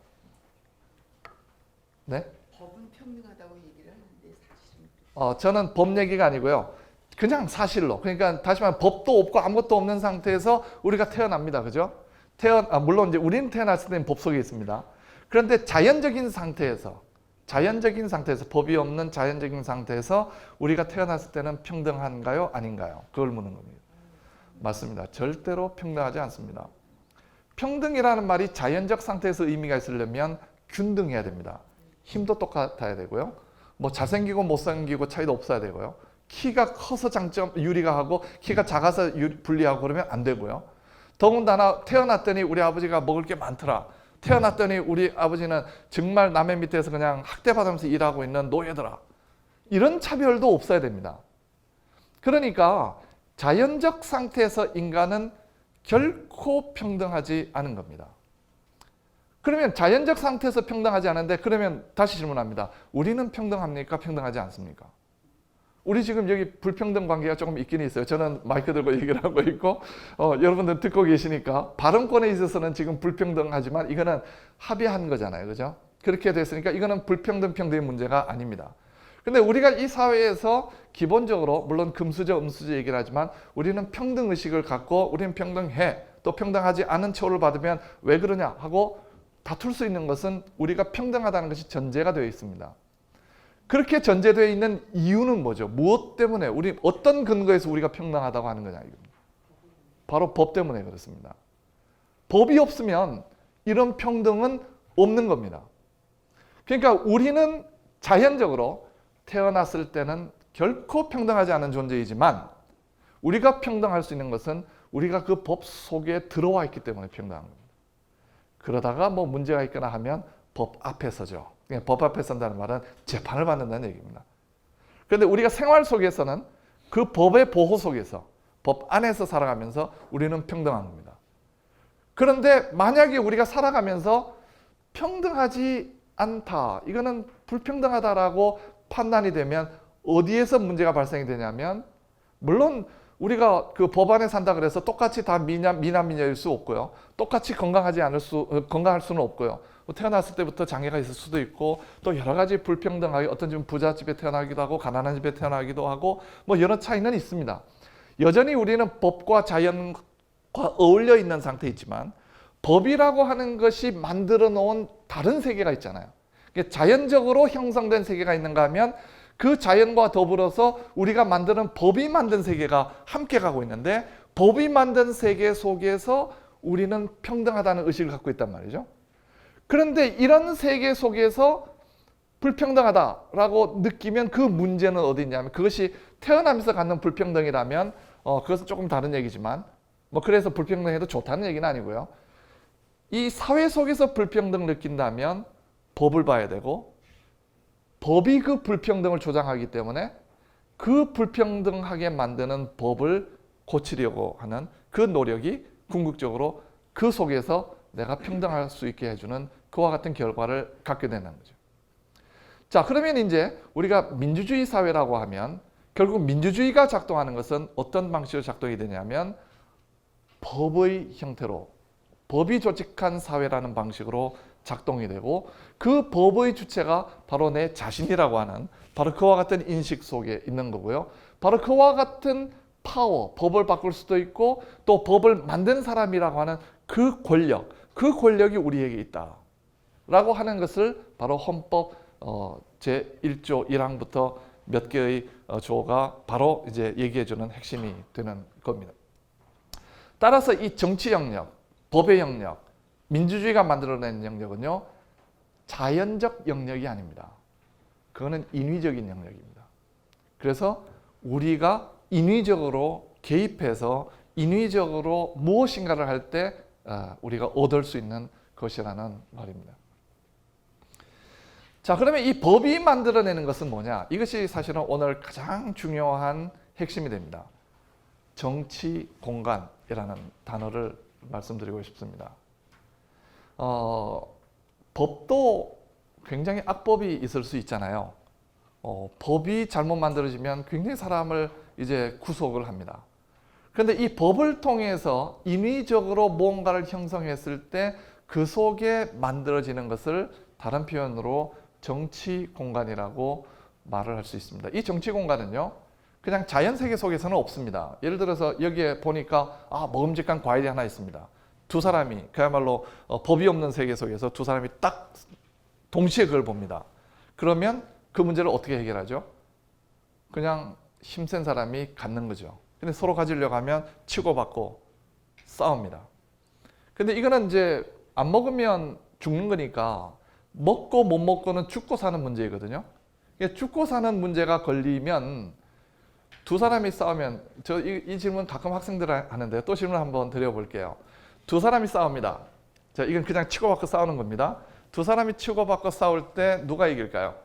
네?
법은 평등하다고 얘기를 하는데 사실은
저는 법 얘기가 아니고요. 그냥 사실로. 그러니까 다시 말하면 법도 없고 아무것도 없는 상태에서 우리가 태어납니다. 그죠? 물론 이제 우리는 태어났을 때는 법 속에 있습니다. 그런데 자연적인 상태에서 법이 없는 자연적인 상태에서 우리가 태어났을 때는 평등한가요? 아닌가요? 그걸 묻는 겁니다. 맞습니다. 절대로 평등하지 않습니다. 평등이라는 말이 자연적 상태에서 의미가 있으려면 균등해야 됩니다. 힘도 똑같아야 되고요. 뭐 잘생기고 못생기고 차이도 없어야 되고요. 키가 커서 유리가 하고 키가 작아서 불리하고 그러면 안 되고요. 더군다나 태어났더니 우리 아버지가 먹을 게 많더라. 태어났더니 우리 아버지는 정말 남의 밑에서 그냥 학대받으면서 일하고 있는 노예더라. 이런 차별도 없어야 됩니다. 그러니까 자연적 상태에서 인간은 결코 평등하지 않은 겁니다. 그러면 자연적 상태에서 평등하지 않은데 그러면 다시 질문합니다. 우리는 평등합니까? 평등하지 않습니까? 우리 지금 여기 불평등 관계가 조금 있긴 있어요. 저는 마이크 들고 얘기를 하고 있고 여러분들 듣고 계시니까 발언권에 있어서는 지금 불평등하지만 이거는 합의한 거잖아요. 그죠? 그렇게 됐으니까 이거는 불평등 평등의 문제가 아닙니다. 근데 우리가 이 사회에서 기본적으로 물론 금수저 음수저 얘기를 하지만 우리는 평등의식을 갖고 우리는 평등해 또 평등하지 않은 처우를 받으면 왜 그러냐 하고 다툴 수 있는 것은 우리가 평등하다는 것이 전제가 되어 있습니다. 그렇게 전제되어 있는 이유는 뭐죠? 무엇 때문에 우리 어떤 근거에서 우리가 평등하다고 하는 거냐 이겁니다. 바로 법 때문에 그렇습니다. 법이 없으면 이런 평등은 없는 겁니다. 그러니까 우리는 자연적으로 태어났을 때는 결코 평등하지 않은 존재이지만 우리가 평등할 수 있는 것은 우리가 그 법 속에 들어와 있기 때문에 평등한 겁니다. 그러다가 뭐 문제가 있거나 하면 법 앞에 서죠. 법 앞에 선다는 말은 재판을 받는다는 얘기입니다. 그런데 우리가 생활 속에서는 그 법의 보호 속에서 법 안에서 살아가면서 우리는 평등한 겁니다. 그런데 만약에 우리가 살아가면서 평등하지 않다. 이거는 불평등하다라고 판단이 되면 어디에서 문제가 발생이 되냐면, 물론 우리가 그 법안에 산다 그래서 똑같이 다 미남미녀일 수 없고요. 똑같이 건강할 수는 없고요. 태어났을 때부터 장애가 있을 수도 있고, 또 여러 가지 불평등하게 어떤 집은 부잣집에 태어나기도 하고 가난한 집에 태어나기도 하고 뭐 여러 차이는 있습니다. 여전히 우리는 법과 자연과 어울려 있는 상태에 있지만, 법이라고 하는 것이 만들어 놓은 다른 세계가 있잖아요. 자연적으로 형성된 세계가 있는가 하면 그 자연과 더불어서 우리가 만드는 법이 만든 세계가 함께 가고 있는데, 법이 만든 세계 속에서 우리는 평등하다는 의식을 갖고 있단 말이죠. 그런데 이런 세계 속에서 불평등하다라고 느끼면 그 문제는 어디 있냐면, 그것이 태어나면서 갖는 불평등이라면 그것은 조금 다른 얘기지만, 뭐 그래서 불평등해도 좋다는 얘기는 아니고요. 이 사회 속에서 불평등을 느낀다면 법을 봐야 되고, 법이 그 불평등을 조장하기 때문에 그 불평등하게 만드는 법을 고치려고 하는 그 노력이 궁극적으로 그 속에서 내가 평등할 수 있게 해주는 그와 같은 결과를 갖게 되는 거죠. 자, 그러면 이제 우리가 민주주의 사회라고 하면 결국 민주주의가 작동하는 것은 어떤 방식으로 작동이 되냐면 법의 형태로, 법이 조직한 사회라는 방식으로 작동이 되고, 그 법의 주체가 바로 내 자신이라고 하는 바로 그와 같은 인식 속에 있는 거고요. 바로 그와 같은 파워, 법을 바꿀 수도 있고 또 법을 만든 사람이라고 하는 그 권력이 우리에게 있다 라고 하는 것을 바로 헌법 제1조 1항부터 몇 개의 조가 바로 이제 얘기해주는 핵심이 되는 겁니다. 따라서 이 정치 영역, 법의 영역, 민주주의가 만들어낸 영역은요, 자연적 영역이 아닙니다. 그거는 인위적인 영역입니다. 그래서 우리가 인위적으로 개입해서 인위적으로 무엇인가를 할 때 우리가 얻을 수 있는 것이라는 말입니다. 자, 그러면 이 법이 만들어내는 것은 뭐냐? 이것이 사실은 오늘 가장 중요한 핵심이 됩니다. 정치 공간이라는 단어를 말씀드리고 싶습니다. 법도 굉장히 악법이 있을 수 있잖아요. 법이 잘못 만들어지면 굉장히 사람을 이제 구속을 합니다. 그런데 이 법을 통해서 인위적으로 무언가를 형성했을 때 그 속에 만들어지는 것을 다른 표현으로 정치 공간이라고 말을 할 수 있습니다. 이 정치 공간은요, 그냥 자연 세계 속에서는 없습니다. 예를 들어서 여기에 보니까 먹음직한 과일이 하나 있습니다. 두 사람이 그야말로 법이 없는 세계 속에서 두 사람이 딱 동시에 그걸 봅니다. 그러면 그 문제를 어떻게 해결하죠? 그냥 힘센 사람이 갖는 거죠. 근데 서로 가지려고 하면 치고받고 싸웁니다. 근데 이거는 이제 안 먹으면 죽는 거니까 먹고 못 먹고는 죽고 사는 문제이거든요. 죽고 사는 문제가 걸리면 두 사람이 싸우면, 이 질문 가끔 학생들 하는데 또 질문 한번 드려볼게요. 두 사람이 싸웁니다. 자, 이건 그냥 치고받고 싸우는 겁니다. 두 사람이 치고받고 싸울 때 누가 이길까요?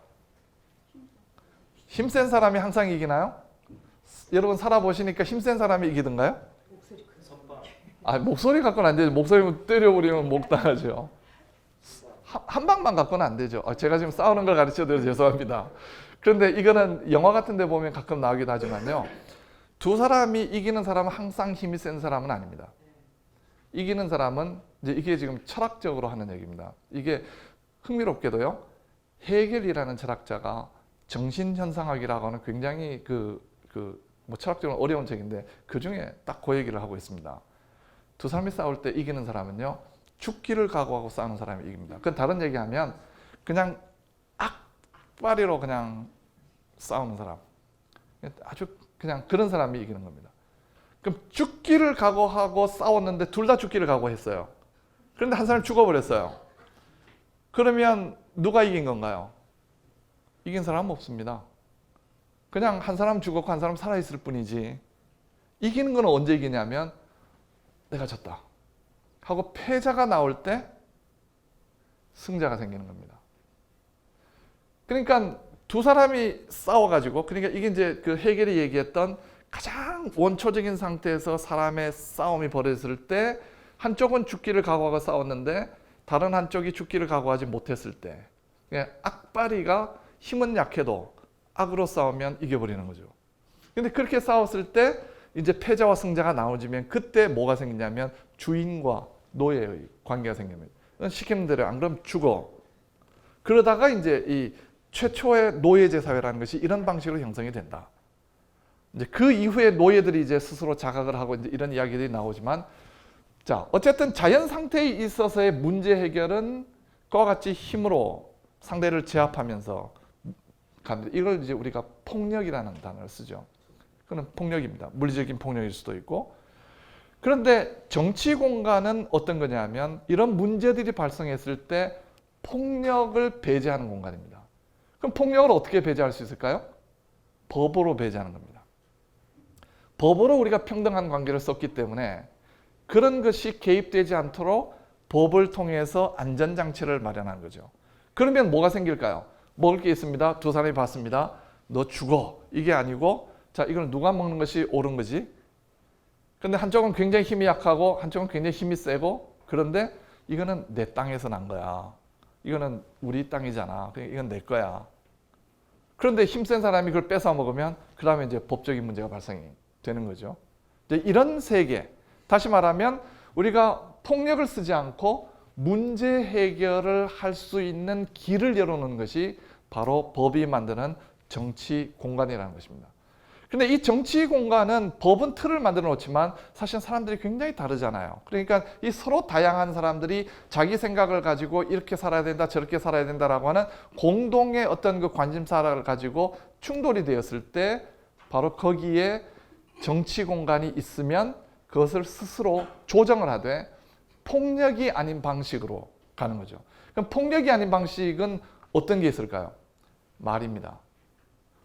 힘센 사람이 항상 이기나요? 여러분 살아보시니까 힘센 사람이 이기던가요? 목소리 갖고는 안 되죠. 목소리 때려버리면 목 당하죠. 한 방만 갖고는 안 되죠. 제가 지금 싸우는 걸 가르쳐드려서 죄송합니다. 그런데 이거는 영화 같은 데 보면 가끔 나오기도 하지만요, 두 사람이 이기는 사람은 항상 힘이 센 사람은 아닙니다. 이기는 사람은 이게 지금 철학적으로 하는 얘기입니다. 이게 흥미롭게도요, 헤겔이라는 철학자가 정신현상학이라고 하는 굉장히 뭐 철학적으로 어려운 책인데 그 중에 딱 그 얘기를 하고 있습니다. 두 사람이 싸울 때 이기는 사람은요, 죽기를 각오하고 싸우는 사람이 이깁니다. 그건 다른 얘기하면 그냥 악바리로 그냥 싸우는 사람, 아주 그냥 그런 사람이 이기는 겁니다. 그럼 죽기를 각오하고 싸웠는데 둘 다 죽기를 각오했어요. 그런데 한 사람이 죽어버렸어요. 그러면 누가 이긴 건가요? 이긴 사람은 없습니다. 그냥 한 사람 죽었고 한 사람 살아있을 뿐이지, 이기는 건 언제 이기냐면 내가 졌다 하고 패자가 나올 때 승자가 생기는 겁니다. 그러니까 두 사람이 싸워가지고, 그러니까 이게 이제 그 헤겔이 얘기했던 가장 원초적인 상태에서 사람의 싸움이 벌어졌을 때 한쪽은 죽기를 각오하고 싸웠는데 다른 한쪽이 죽기를 각오하지 못했을 때 악바리가 힘은 약해도 악으로 싸우면 이겨버리는 거죠. 근데 그렇게 싸웠을 때 이제 패자와 승자가 나눠지면 그때 뭐가 생기냐면 주인과 노예의 관계가 생깁니다. 시키는 대로 안 그러면 죽어. 그러다가 이제 이 최초의 노예제 사회라는 것이 이런 방식으로 형성이 된다. 이제 그 이후에 노예들이 이제 스스로 자각을 하고 이제 이런 이야기들이 나오지만, 자, 어쨌든 자연 상태에 있어서의 문제 해결은 그와 같이 힘으로 상대를 제압하면서 갑니다. 이걸 이제 우리가 폭력이라는 단어를 쓰죠. 그건 폭력입니다. 물리적인 폭력일 수도 있고. 그런데 정치 공간은 어떤 거냐면 이런 문제들이 발생했을 때 폭력을 배제하는 공간입니다. 그럼 폭력을 어떻게 배제할 수 있을까요? 법으로 배제하는 겁니다. 법으로 우리가 평등한 관계를 썼기 때문에 그런 것이 개입되지 않도록 법을 통해서 안전장치를 마련한 거죠. 그러면 뭐가 생길까요? 먹을 게 있습니다. 두 사람이 봤습니다. 너 죽어. 이게 아니고, 자, 이걸 누가 먹는 것이 옳은 거지? 근데 한쪽은 굉장히 힘이 약하고 한쪽은 굉장히 힘이 세고, 그런데 이거는 내 땅에서 난 거야. 이거는 우리 땅이잖아. 이건 내 거야. 그런데 힘센 사람이 그걸 뺏어 먹으면 그 다음에 이제 법적인 문제가 발생이 되는 거죠. 이제 이런 세계, 다시 말하면 우리가 폭력을 쓰지 않고 문제 해결을 할 수 있는 길을 열어놓는 것이 바로 법이 만드는 정치 공간이라는 것입니다. 근데 이 정치 공간은 법은 틀을 만들어 놓지만 사실 사람들이 굉장히 다르잖아요. 그러니까 이 서로 다양한 사람들이 자기 생각을 가지고 이렇게 살아야 된다, 저렇게 살아야 된다라고 하는 공동의 어떤 그 관심사를 가지고 충돌이 되었을 때 바로 거기에 정치 공간이 있으면 그것을 스스로 조정을 하되 폭력이 아닌 방식으로 가는 거죠. 그럼 폭력이 아닌 방식은 어떤 게 있을까요? 말입니다.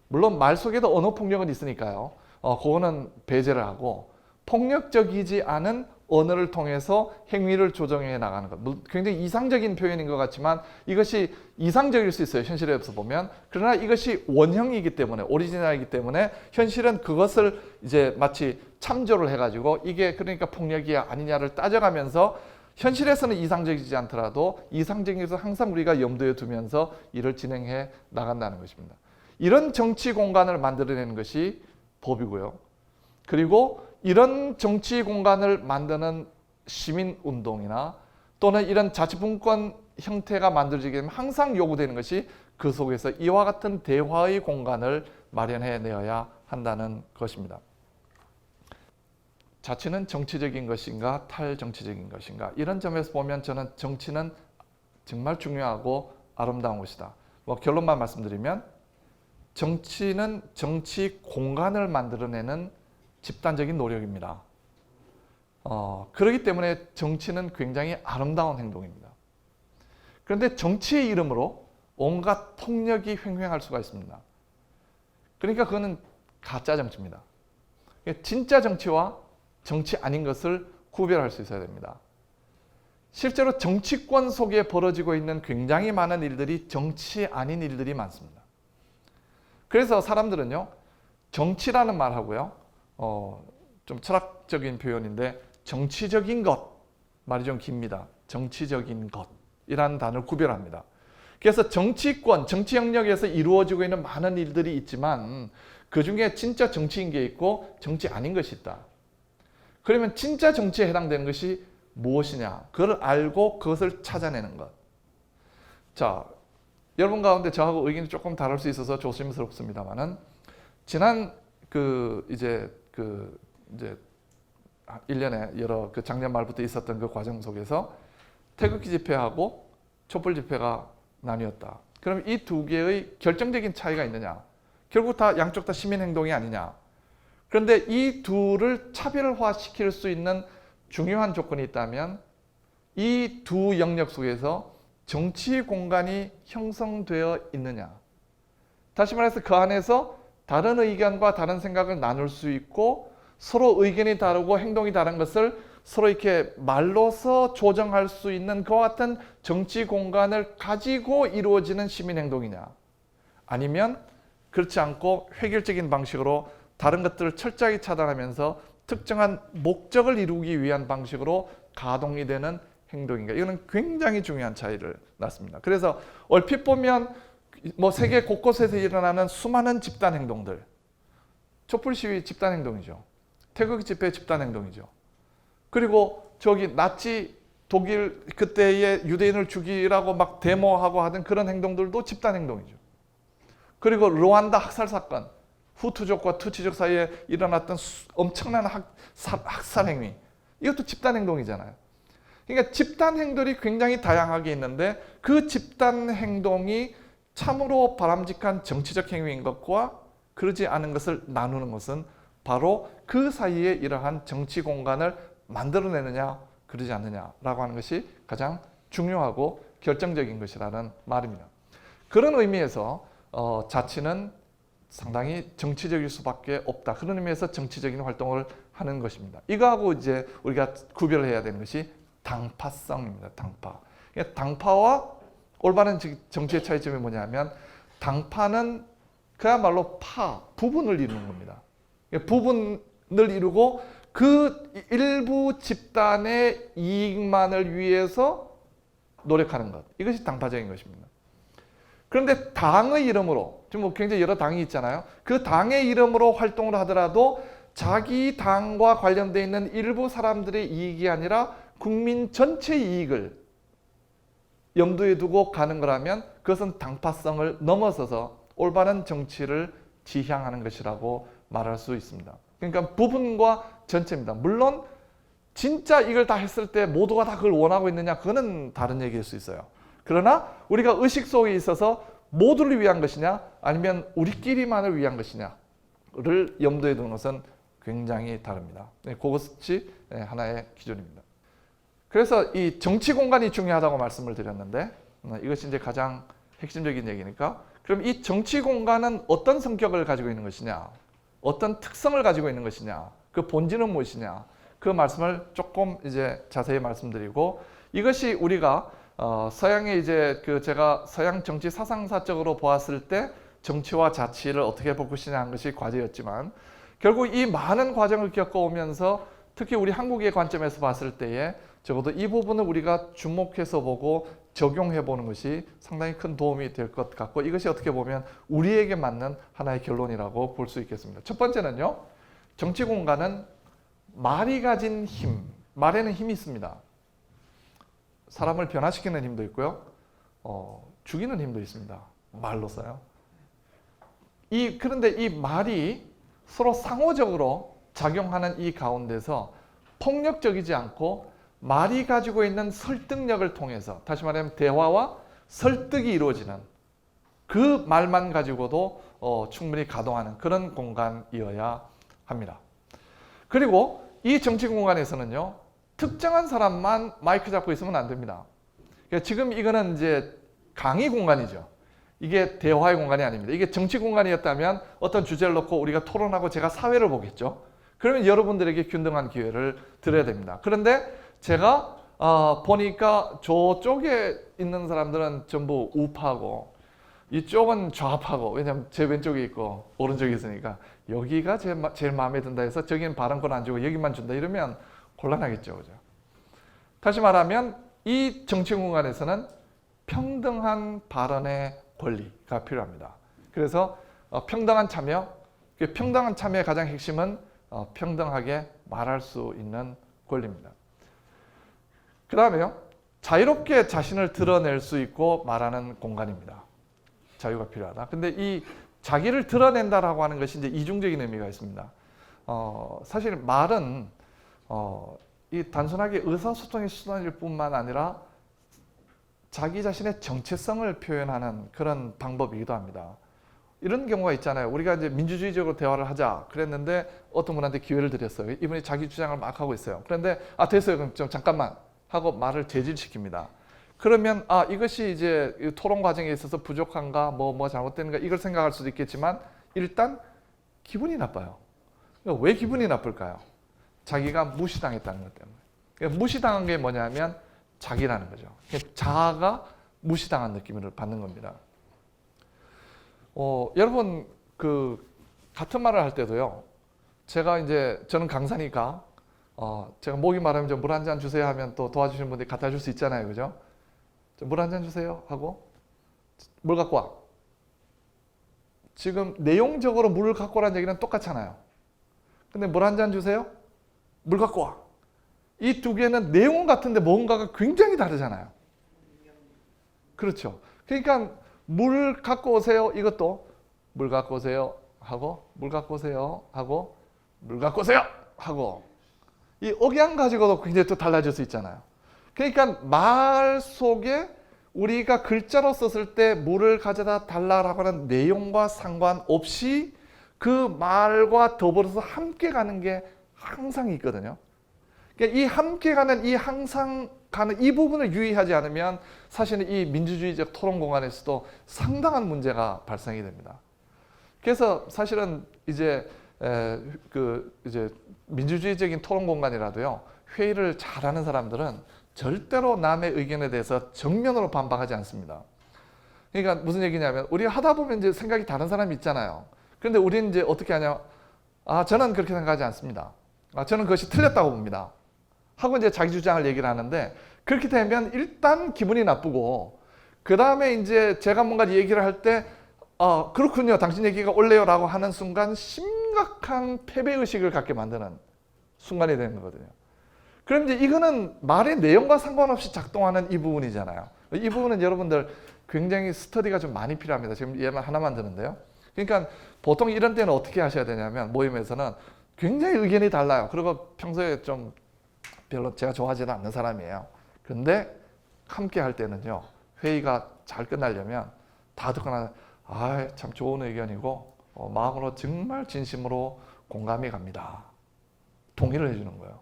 물론 말 속에도 언어 폭력은 있으니까요. 그거는 배제를 하고 폭력적이지 않은 언어를 통해서 행위를 조정해 나가는 것. 굉장히 이상적인 표현인 것 같지만 이것이 이상적일 수 있어요. 현실에서 보면. 그러나 이것이 원형이기 때문에, 오리지널이기 때문에 현실은 그것을 이제 마치 참조를 해가지고 이게 그러니까 폭력이야 아니냐를 따져가면서 현실에서는 이상적이지 않더라도 이상적인 것을 항상 우리가 염두에 두면서 일을 진행해 나간다는 것입니다. 이런 정치 공간을 만들어내는 것이 법이고요. 그리고 이런 정치 공간을 만드는 시민운동이나 또는 이런 자치분권 형태가 만들어지게 되면 항상 요구되는 것이 그 속에서 이와 같은 대화의 공간을 마련해내어야 한다는 것입니다. 자치는 정치적인 것인가 탈정치적인 것인가, 이런 점에서 보면 저는 정치는 정말 중요하고 아름다운 것이다. 결론만 말씀드리면 정치는 정치 공간을 만들어내는 집단적인 노력입니다. 그렇기 때문에 정치는 굉장히 아름다운 행동입니다. 그런데 정치의 이름으로 온갖 폭력이 횡행할 수가 있습니다. 그러니까 그거는 가짜 정치입니다. 진짜 정치와 정치 아닌 것을 구별할 수 있어야 됩니다. 실제로 정치권 속에 벌어지고 있는 굉장히 많은 일들이 정치 아닌 일들이 많습니다. 그래서 사람들은요, 정치라는 말하고요, 좀 철학적인 표현인데 정치적인 것, 말이 좀 깁니다. 정치적인 것이라는 단어를 구별합니다. 그래서 정치권, 정치 영역에서 이루어지고 있는 많은 일들이 있지만 그 중에 진짜 정치인 게 있고 정치 아닌 것이 있다. 그러면 진짜 정치에 해당되는 것이 무엇이냐? 그걸 알고 그것을 찾아내는 것. 자, 여러분 가운데 저하고 의견이 조금 다를 수 있어서 조심스럽습니다만은 지난 이제 1년에 여러 작년 말부터 있었던 그 과정 속에서 태극기 집회하고 촛불 집회가 나뉘었다. 그럼 이 두 개의 결정적인 차이가 있느냐? 결국 다 양쪽 다 시민 행동이 아니냐? 그런데 이 둘을 차별화시킬 수 있는 중요한 조건이 있다면 이 두 영역 속에서 정치 공간이 형성되어 있느냐. 다시 말해서 그 안에서 다른 의견과 다른 생각을 나눌 수 있고 서로 의견이 다르고 행동이 다른 것을 서로 이렇게 말로서 조정할 수 있는 그와 같은 정치 공간을 가지고 이루어지는 시민 행동이냐. 아니면 그렇지 않고 획일적인 방식으로 다른 것들을 철저하게 차단하면서 특정한 목적을 이루기 위한 방식으로 가동이 되는 행동인가? 이거는 굉장히 중요한 차이를 낳습니다. 그래서 얼핏 보면 뭐 세계 곳곳에서 일어나는 수많은 집단 행동들, 촛불 시위 집단 행동이죠. 태극 집회 집단 행동이죠. 그리고 저기 나치 독일 그때의 유대인을 죽이라고 막 데모하고 하던 그런 행동들도 집단 행동이죠. 그리고 르완다 학살 사건, 후투족과 투치족 사이에 일어났던 엄청난 학살 행위, 이것도 집단 행동이잖아요. 그러니까 집단 행동이 굉장히 다양하게 있는데 그 집단 행동이 참으로 바람직한 정치적 행위인 것과 그러지 않은 것을 나누는 것은 바로 그 사이에 이러한 정치 공간을 만들어내느냐 그러지 않느냐라고 하는 것이 가장 중요하고 결정적인 것이라는 말입니다. 그런 의미에서 자치는 상당히 정치적일 수밖에 없다. 그런 의미에서 정치적인 활동을 하는 것입니다. 이거하고 이제 우리가 구별을 해야 되는 것이 당파성입니다. 당파. 그러니까 당파와 올바른 정치의 차이점이 뭐냐면 당파는 그야말로 부분을 이루는 겁니다. 부분을 이루고 그 일부 집단의 이익만을 위해서 노력하는 것. 이것이 당파적인 것입니다. 그런데 당의 이름으로, 지금 뭐 굉장히 여러 당이 있잖아요. 그 당의 이름으로 활동을 하더라도 자기 당과 관련되어 있는 일부 사람들의 이익이 아니라 국민 전체의 이익을 염두에 두고 가는 거라면 그것은 당파성을 넘어서서 올바른 정치를 지향하는 것이라고 말할 수 있습니다. 그러니까 부분과 전체입니다. 물론 진짜 이걸 다 했을 때 모두가 다 그걸 원하고 있느냐, 그거는 다른 얘기일 수 있어요. 그러나 우리가 의식 속에 있어서 모두를 위한 것이냐 아니면 우리끼리만을 위한 것이냐를 염두에 두는 것은 굉장히 다릅니다. 그것이 하나의 기준입니다. 그래서 이 정치 공간이 중요하다고 말씀을 드렸는데 이것이 이제 가장 핵심적인 얘기니까, 그럼 이 정치 공간은 어떤 성격을 가지고 있는 것이냐, 어떤 특성을 가지고 있는 것이냐, 그 본질은 무엇이냐, 그 말씀을 조금 이제 자세히 말씀드리고, 이것이 우리가 서양의 이제 제가 서양 정치 사상사적으로 보았을 때 정치와 자치를 어떻게 볼 것이냐 하는 것이 과제였지만, 결국 이 많은 과정을 겪어오면서 특히 우리 한국의 관점에서 봤을 때에 적어도 이 부분을 우리가 주목해서 보고 적용해 보는 것이 상당히 큰 도움이 될 것 같고, 이것이 어떻게 보면 우리에게 맞는 하나의 결론이라고 볼 수 있겠습니다. 첫 번째는요, 정치 공간은 말이 가진 힘, 말에는 힘이 있습니다. 사람을 변화시키는 힘도 있고요, 죽이는 힘도 있습니다. 말로서요. 그런데 이 말이 서로 상호적으로 작용하는 이 가운데서 폭력적이지 않고 말이 가지고 있는 설득력을 통해서, 다시 말하면 대화와 설득이 이루어지는 그 말만 가지고도 충분히 가동하는 그런 공간이어야 합니다. 그리고 이 정치 공간에서는요, 특정한 사람만 마이크 잡고 있으면 안 됩니다. 그러니까 지금 이거는 이제 강의 공간이죠. 이게 대화의 공간이 아닙니다. 이게 정치 공간이었다면 어떤 주제를 놓고 우리가 토론하고 제가 사회를 보겠죠. 그러면 여러분들에게 균등한 기회를 드려야 됩니다. 그런데 제가 보니까 저쪽에 있는 사람들은 전부 우파고 이쪽은 좌파고, 왜냐면 제 왼쪽에 있고 오른쪽에 있으니까 여기가 제일 마음에 든다 해서 저기는 발언권 안 주고 여기만 준다 이러면 곤란하겠죠. 그죠? 다시 말하면 이 정치 공간에서는 평등한 발언의 권리가 필요합니다. 그래서 평등한 참여의 가장 핵심은 평등하게 말할 수 있는 권리입니다. 그 다음에요, 자유롭게 자신을 드러낼 수 있고 말하는 공간입니다. 자유가 필요하다. 근데 이 자기를 드러낸다라고 하는 것이 이제 이중적인 의미가 있습니다. 사실 말은 이 단순하게 의사소통의 수단일 뿐만 아니라 자기 자신의 정체성을 표현하는 그런 방법이기도 합니다. 이런 경우가 있잖아요. 우리가 이제 민주주의적으로 대화를 하자 그랬는데 어떤 분한테 기회를 드렸어요. 이분이 자기 주장을 막 하고 있어요. 그런데 됐어요. 그럼 좀 잠깐만 하고 말을 제질시킵니다. 그러면 이것이 이제 토론 과정에 있어서 부족한가, 뭐 잘못되는가 이걸 생각할 수도 있겠지만 일단 기분이 나빠요. 왜 기분이 나쁠까요? 자기가 무시당했다는 것 때문에. 그러니까 무시당한 게 뭐냐면 자기라는 거죠. 자아가 무시당한 느낌을 받는 겁니다. 여러분 같은 말을 할 때도요. 저는 강사니까 제가 목이 마르면 물 한 잔 주세요 하면 또 도와주시는 분들이 갖다 줄 수 있잖아요. 그죠? 물 한 잔 주세요 하고 물 갖고 와. 지금 내용적으로 물을 갖고 오라는 얘기는 똑같잖아요. 근데 물 한 잔 주세요? 물 갖고 와. 이 두 개는 내용 같은데 뭔가가 굉장히 다르잖아요. 그렇죠. 그러니까 물 갖고 오세요. 이것도 물 갖고 오세요 하고 물 갖고 오세요 하고 물 갖고 오세요 하고 이 억양 가지고도 굉장히 또 달라질 수 있잖아요. 그러니까 말 속에 우리가 글자로 썼을 때 물을 가져다 달라고 하는 내용과 상관없이 그 말과 더불어서 함께 가는 게 항상 있거든요. 그러니까 이 함께 가는 이 항상 가는 이 부분을 유의하지 않으면 사실은 이 민주주의적 토론 공간에서도 상당한 문제가 발생이 됩니다. 그래서 사실은 이제 민주주의적인 토론 공간이라도요, 회의를 잘하는 사람들은 절대로 남의 의견에 대해서 정면으로 반박하지 않습니다. 그러니까 무슨 얘기냐면 우리가 하다 보면 이제 생각이 다른 사람이 있잖아요. 그런데 우리는 이제 어떻게 하냐? 저는 그렇게 생각하지 않습니다. 저는 그것이 틀렸다고 봅니다. 하고 이제 자기 주장을 얘기를 하는데 그렇게 되면 일단 기분이 나쁘고 그 다음에 이제 제가 뭔가 얘기를 할 때 그렇군요. 당신 얘기가 옳네요라고 하는 순간 심각한 패배의식을 갖게 만드는 순간이 되는 거거든요. 그럼 이제 이거는 말의 내용과 상관없이 작동하는 이 부분이잖아요. 이 부분은 여러분들 굉장히 스터디가 좀 많이 필요합니다. 지금 예만 하나만 드는데요. 그러니까 보통 이런 때는 어떻게 하셔야 되냐면 모임에서는 굉장히 의견이 달라요. 그리고 평소에 좀 별로 제가 좋아하지도 않는 사람이에요. 그런데 함께 할 때는요. 회의가 잘 끝나려면 다 듣거나 참 좋은 의견이고 마음으로 정말 진심으로 공감이 갑니다. 동의를 해주는 거예요.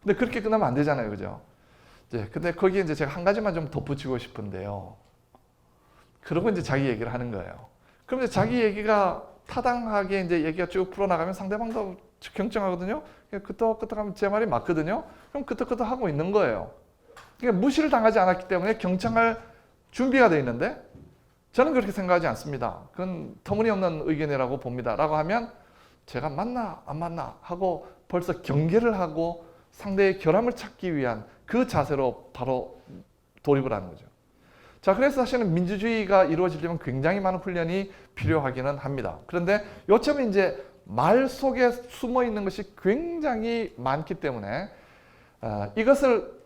근데 그렇게 끝나면 안 되잖아요. 그죠? 근데 거기에 이제 제가 한 가지만 좀 덧붙이고 싶은데요. 그러고 이제 자기 얘기를 하는 거예요. 그럼 이제 자기 얘기가 타당하게 이제 얘기가 쭉 풀어나가면 상대방도 경청하거든요. 끄떡끄떡하면 제 말이 맞거든요. 그럼 끄떡끄떡 하고 있는 거예요. 그러니까 무시를 당하지 않았기 때문에 경청할 준비가 돼 있는데 저는 그렇게 생각하지 않습니다. 그건 터무니없는 의견이라고 봅니다. 라고 하면 제가 맞나 안 맞나 하고 벌써 경계를 하고 상대의 결함을 찾기 위한 그 자세로 바로 돌입을 하는 거죠. 자, 그래서 사실은 민주주의가 이루어지려면 굉장히 많은 훈련이 필요하기는 합니다. 그런데 요점은 이제 말 속에 숨어 있는 것이 굉장히 많기 때문에 이것을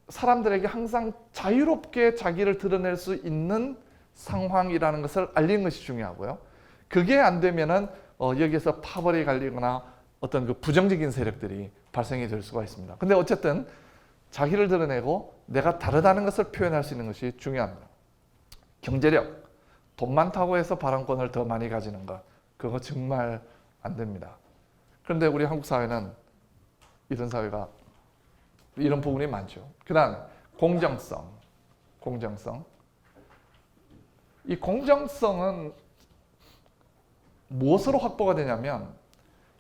사람들에게 항상 자유롭게 자기를 드러낼 수 있는 상황이라는 것을 알리는 것이 중요하고요. 그게 안 되면은 여기에서 파벌이 갈리거나 어떤 그 부정적인 세력들이 발생이 될 수가 있습니다. 근데 어쨌든 자기를 드러내고 내가 다르다는 것을 표현할 수 있는 것이 중요합니다. 경제력, 돈 많다고 해서 발언권을 더 많이 가지는 것, 그거 정말 안 됩니다. 그런데 우리 한국 사회는 이런 사회가 이런 부분이 많죠. 그 다음에 공정성. 이 공정성은 무엇으로 확보가 되냐면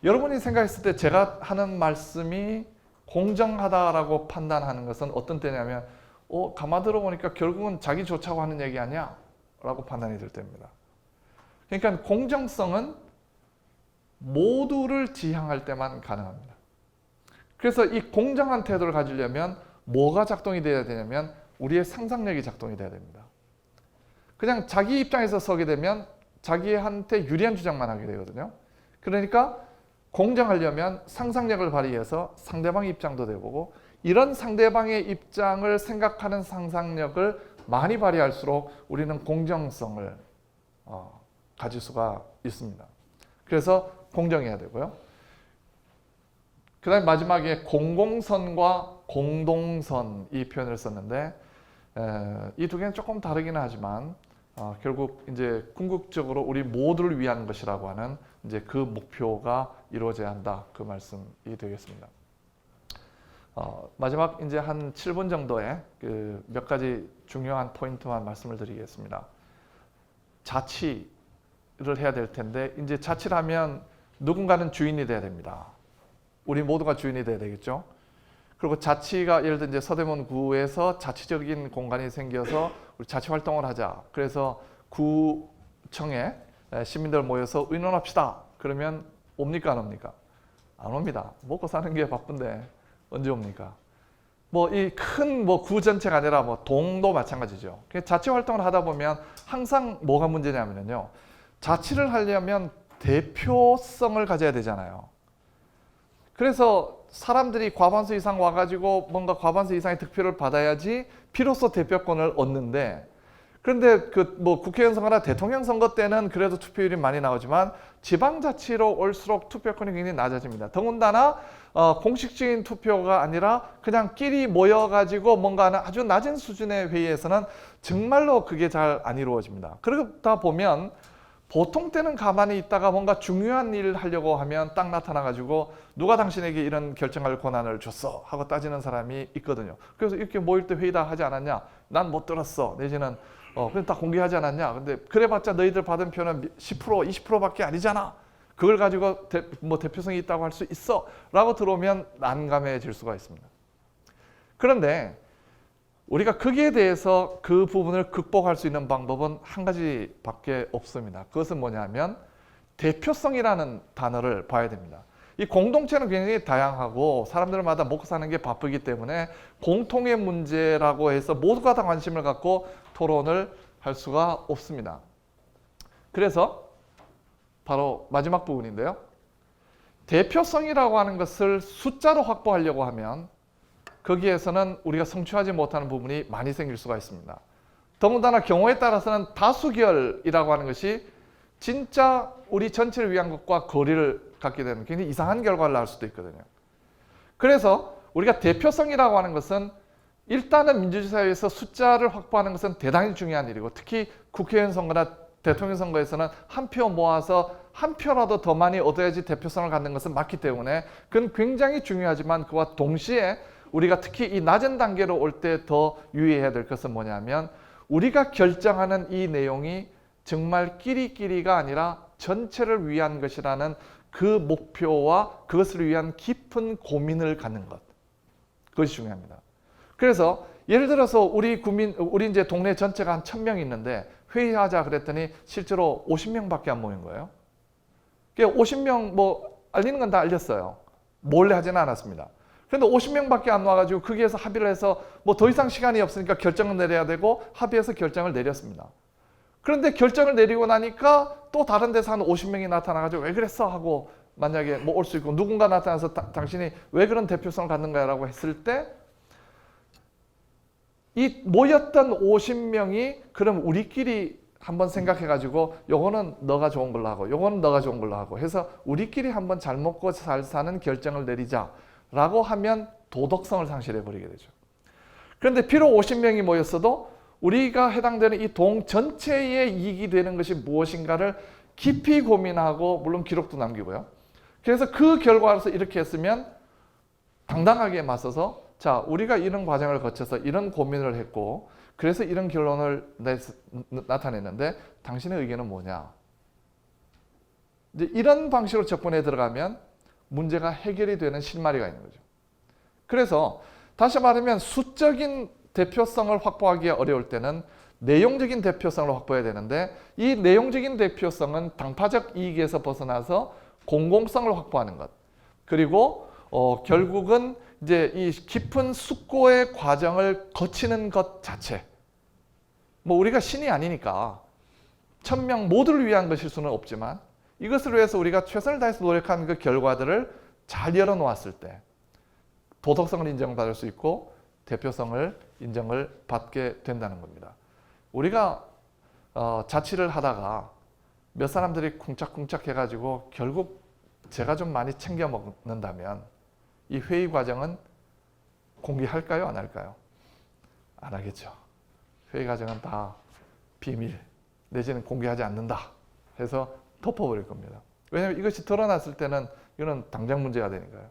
여러분이 생각했을 때 제가 하는 말씀이 공정하다라고 판단하는 것은 어떤 때냐면 가만 들어보니까 결국은 자기 좋자고 하는 얘기 아니야? 라고 판단이 될 때입니다. 그러니까 공정성은 모두를 지향할 때만 가능합니다. 그래서 이 공정한 태도를 가지려면 뭐가 작동이 돼야 되냐면 우리의 상상력이 작동이 돼야 됩니다. 그냥 자기 입장에서 서게 되면 자기한테 유리한 주장만 하게 되거든요. 그러니까 공정하려면 상상력을 발휘해서 상대방의 입장도 내보고 이런 상대방의 입장을 생각하는 상상력을 많이 발휘할수록 우리는 공정성을 가질 수가 있습니다. 그래서 공정해야 되고요. 그 다음에 마지막에 공공선과 공동선 이 표현을 썼는데 이 두 개는 조금 다르기는 하지만 결국 이제 궁극적으로 우리 모두를 위한 것이라고 하는 이제 그 목표가 이루어져야 한다. 그 말씀이 되겠습니다. 마지막 이제 한 7분 정도의 그 몇 가지 중요한 포인트만 말씀을 드리겠습니다. 자치를 해야 될 텐데 이제 자치를 하면 누군가는 주인이 돼야 됩니다. 우리 모두가 주인이 돼야 되겠죠. 그리고 자치가 예를 들어 이제 서대문 구에서 자치적인 공간이 생겨서 우리 자치 활동을 하자. 그래서 구청에 시민들 모여서 의논합시다. 그러면 옵니까 안 옵니까? 안 옵니다. 먹고 사는 게 바쁜데 언제 옵니까? 뭐 이 큰 뭐 구 전체가 아니라 뭐 동도 마찬가지죠. 자치 활동을 하다 보면 항상 뭐가 문제냐면요. 자치를 하려면 대표성을 가져야 되잖아요. 그래서 사람들이 과반수 이상 와가지고 뭔가 과반수 이상의 득표를 받아야지 비로소 대표권을 얻는데, 그런데 그 뭐 국회의원 선거나 대통령 선거 때는 그래도 투표율이 많이 나오지만 지방자치로 올수록 투표권이 굉장히 낮아집니다. 더군다나 공식적인 투표가 아니라 그냥 끼리 모여가지고 뭔가 하는 아주 낮은 수준의 회의에서는 정말로 그게 잘 안 이루어집니다. 그러다 보면 보통 때는 가만히 있다가 뭔가 중요한 일을 하려고 하면 딱 나타나가지고 누가 당신에게 이런 결정할 권한을 줬어 하고 따지는 사람이 있거든요. 그래서 이렇게 모일 때 회의 다 하지 않았냐? 난 못 들었어. 내지는 그럼 다 공개하지 않았냐? 근데 그래봤자 너희들 받은 표는 10% 20%밖에 아니잖아. 그걸 가지고 대표성이 있다고 할 수 있어 라고 들어오면 난감해질 수가 있습니다. 그런데 우리가 거기에 대해서 그 부분을 극복할 수 있는 방법은 한 가지밖에 없습니다. 그것은 뭐냐면 대표성이라는 단어를 봐야 됩니다. 이 공동체는 굉장히 다양하고 사람들마다 먹고 사는 게 바쁘기 때문에 공통의 문제라고 해서 모두가 다 관심을 갖고 토론을 할 수가 없습니다. 그래서 바로 마지막 부분인데요. 대표성이라고 하는 것을 숫자로 확보하려고 하면 거기에서는 우리가 성취하지 못하는 부분이 많이 생길 수가 있습니다. 더군다나 경우에 따라서는 다수결이라고 하는 것이 진짜 우리 전체를 위한 것과 거리를 갖게 되는 굉장히 이상한 결과를 낳을 수도 있거든요. 그래서 우리가 대표성이라고 하는 것은 일단은 민주주의 사회에서 숫자를 확보하는 것은 대단히 중요한 일이고, 특히 국회의원 선거나 대통령 선거에서는 한 표 모아서 한 표라도 더 많이 얻어야지 대표성을 갖는 것은 맞기 때문에 그건 굉장히 중요하지만 그와 동시에 우리가 특히 이 낮은 단계로 올 때 더 유의해야 될 것은 뭐냐면 우리가 결정하는 이 내용이 정말 끼리끼리가 아니라 전체를 위한 것이라는 그 목표와 그것을 위한 깊은 고민을 갖는 것. 그것이 중요합니다. 그래서 예를 들어서 우리 이제 동네 전체가 한 1000명 있는데 회의하자 그랬더니 실제로 50명밖에 안 모인 거예요. 50명 뭐 알리는 건 다 알렸어요. 몰래 하지는 않았습니다. 그런데 50명밖에 안 와가지고 거기에서 합의를 해서 뭐 더 이상 시간이 없으니까 결정을 내려야 되고 합의해서 결정을 내렸습니다. 그런데 결정을 내리고 나니까 또 다른 데서 한 50명이 나타나가지고 왜 그랬어 하고 만약에 뭐 올 수 있고 누군가 나타나서 당신이 왜 그런 대표성을 갖는 거야 라고 했을 때 이 모였던 50명이 그럼 우리끼리 한번 생각해가지고 요거는 너가 좋은 걸로 하고 요거는 너가 좋은 걸로 하고 해서 우리끼리 한번 잘 먹고 잘 사는 결정을 내리자 라고 하면 도덕성을 상실해 버리게 되죠. 그런데 비록 50명이 모였어도 우리가 해당되는 이 동 전체의 이익이 되는 것이 무엇인가를 깊이 고민하고 물론 기록도 남기고요. 그래서 그 결과로서 이렇게 했으면 당당하게 맞서서 자, 우리가 이런 과정을 거쳐서 이런 고민을 했고 그래서 이런 결론을 나타냈는데 당신의 의견은 뭐냐? 이제 이런 방식으로 접근해 들어가면 문제가 해결이 되는 실마리가 있는 거죠. 그래서 다시 말하면 수적인 대표성을 확보하기 어려울 때는 내용적인 대표성을 확보해야 되는데 이 내용적인 대표성은 당파적 이익에서 벗어나서 공공성을 확보하는 것. 그리고 결국은 이제 이 깊은 숙고의 과정을 거치는 것 자체. 뭐 우리가 신이 아니니까 1000명 모두를 위한 것일 수는 없지만 이것을 위해서 우리가 최선을 다해서 노력한 그 결과들을 잘 열어놓았을 때 도덕성을 인정받을 수 있고 대표성을 인정을 받게 된다는 겁니다. 우리가 자치를 하다가 몇 사람들이 쿵짝쿵짝 해가지고 결국 제가 좀 많이 챙겨 먹는다면 이 회의 과정은 공개할까요? 안 할까요? 안 하겠죠. 회의 과정은 다 비밀 내지는 공개하지 않는다 해서 덮어버릴 겁니다. 왜냐하면 이것이 드러났을 때는 이거는 당장 문제가 되니까요.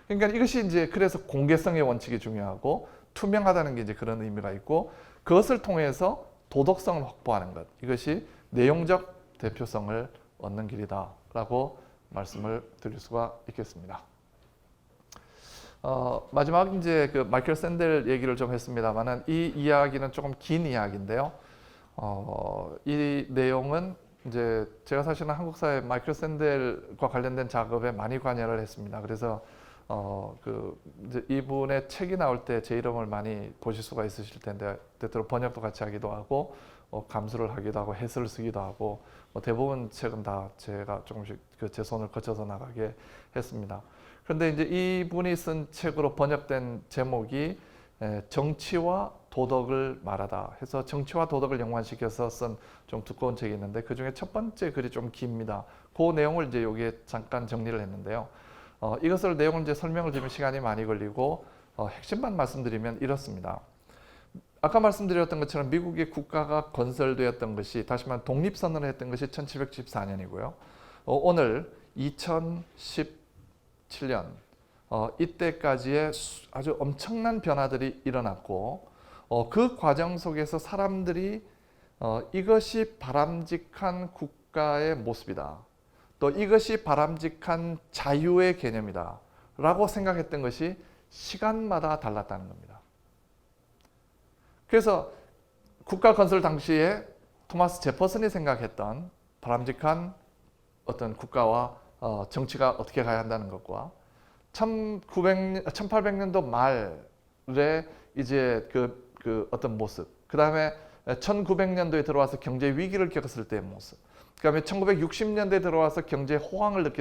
그러니까 이것이 이제 그래서 공개성의 원칙이 중요하고 투명하다는 게 이제 그런 의미가 있고 그것을 통해서 도덕성을 확보하는 것. 이것이 내용적 대표성을 얻는 길이다라고 말씀을 드릴 수가 있겠습니다. 마지막 이제 그 마이클 샌델 얘기를 좀 했습니다만은 이 이야기는 조금 긴 이야기인데요. 이 내용은 이제 제가 사실은 한국 사회 마이클 샌델과 관련된 작업에 많이 관여를 했습니다. 그래서 이제 이분의 책이 나올 때 제 이름을 많이 보실 수가 있으실 텐데 때때로 번역도 같이 하기도 하고 감수를 하기도 하고 해설을 쓰기도 하고 대부분 책은 다 제가 조금씩 제 손을 거쳐서 나가게 했습니다. 그런데 이제 이분이 쓴 책으로 번역된 제목이 정치와 도덕을 말하다 해서 정치와 도덕을 연관시켜서 쓴 좀 두꺼운 책이 있는데 그 중에 첫 번째 글이 좀 깁니다. 그 내용을 이제 여기에 잠깐 정리를 했는데요. 이것을 내용을 이제 설명을 드리면 시간이 많이 걸리고 핵심만 말씀드리면 이렇습니다. 아까 말씀드렸던 것처럼 미국의 국가가 건설되었던 것이 다시 말해 독립선언을 했던 것이 1714년이고요. 오늘 2017년 이때까지의 아주 엄청난 변화들이 일어났고 그 과정 속에서 사람들이 이것이 바람직한 국가의 모습이다. 또 이것이 바람직한 자유의 개념이다. 라고 생각했던 것이 시간마다 달랐다는 겁니다. 그래서 국가 건설 당시에 토마스 제퍼슨이 생각했던 바람직한 어떤 국가와 정치가 어떻게 가야 한다는 것과 1800년도 말에 이제 그 어떤 모습, 그 다음에 1900년도에 들어와서 경제 위기를 겪었을 때의 모습, 그 다음에 1960년대에 들어와서 경제 호황을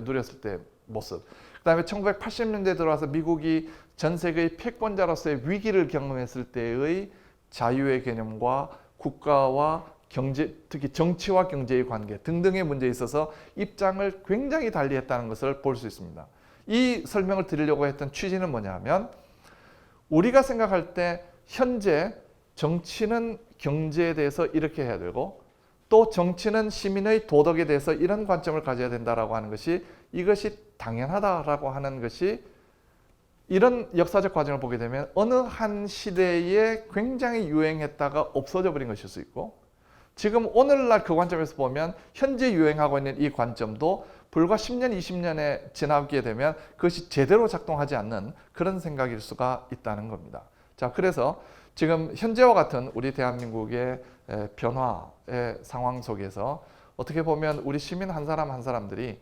누렸을 때의 모습, 그 다음에 1980년대에 들어와서 미국이 전 세계의 패권자로서의 위기를 경험했을 때의 자유의 개념과 국가와 경제, 특히 정치와 경제의 관계 등등의 문제에 있어서 입장을 굉장히 달리했다는 것을 볼 수 있습니다. 이 설명을 드리려고 했던 취지는 뭐냐면 우리가 생각할 때 현재 정치는 경제에 대해서 이렇게 해야 되고 또 정치는 시민의 도덕에 대해서 이런 관점을 가져야 된다라고 하는 것이 이것이 당연하다라고 하는 것이 이런 역사적 과정을 보게 되면 어느 한 시대에 굉장히 유행했다가 없어져 버린 것일 수 있고 지금 오늘날 그 관점에서 보면 현재 유행하고 있는 이 관점도 불과 10년, 20년에 지나게 되면 그것이 제대로 작동하지 않는 그런 생각일 수가 있다는 겁니다. 자, 그래서 지금 현재와 같은 우리 대한민국의 변화의 상황 속에서 어떻게 보면 우리 시민 한 사람 한 사람들이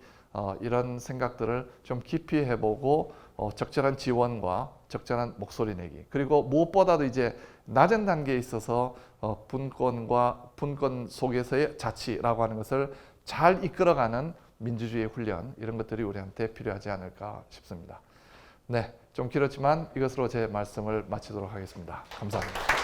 이런 생각들을 좀 깊이 해보고 적절한 지원과 적절한 목소리 내기 그리고 무엇보다도 이제 낮은 단계에 있어서 분권 속에서의 자치라고 하는 것을 잘 이끌어가는 민주주의 훈련 이런 것들이 우리한테 필요하지 않을까 싶습니다. 네, 좀 길었지만 이것으로 제 말씀을 마치도록 하겠습니다. 감사합니다.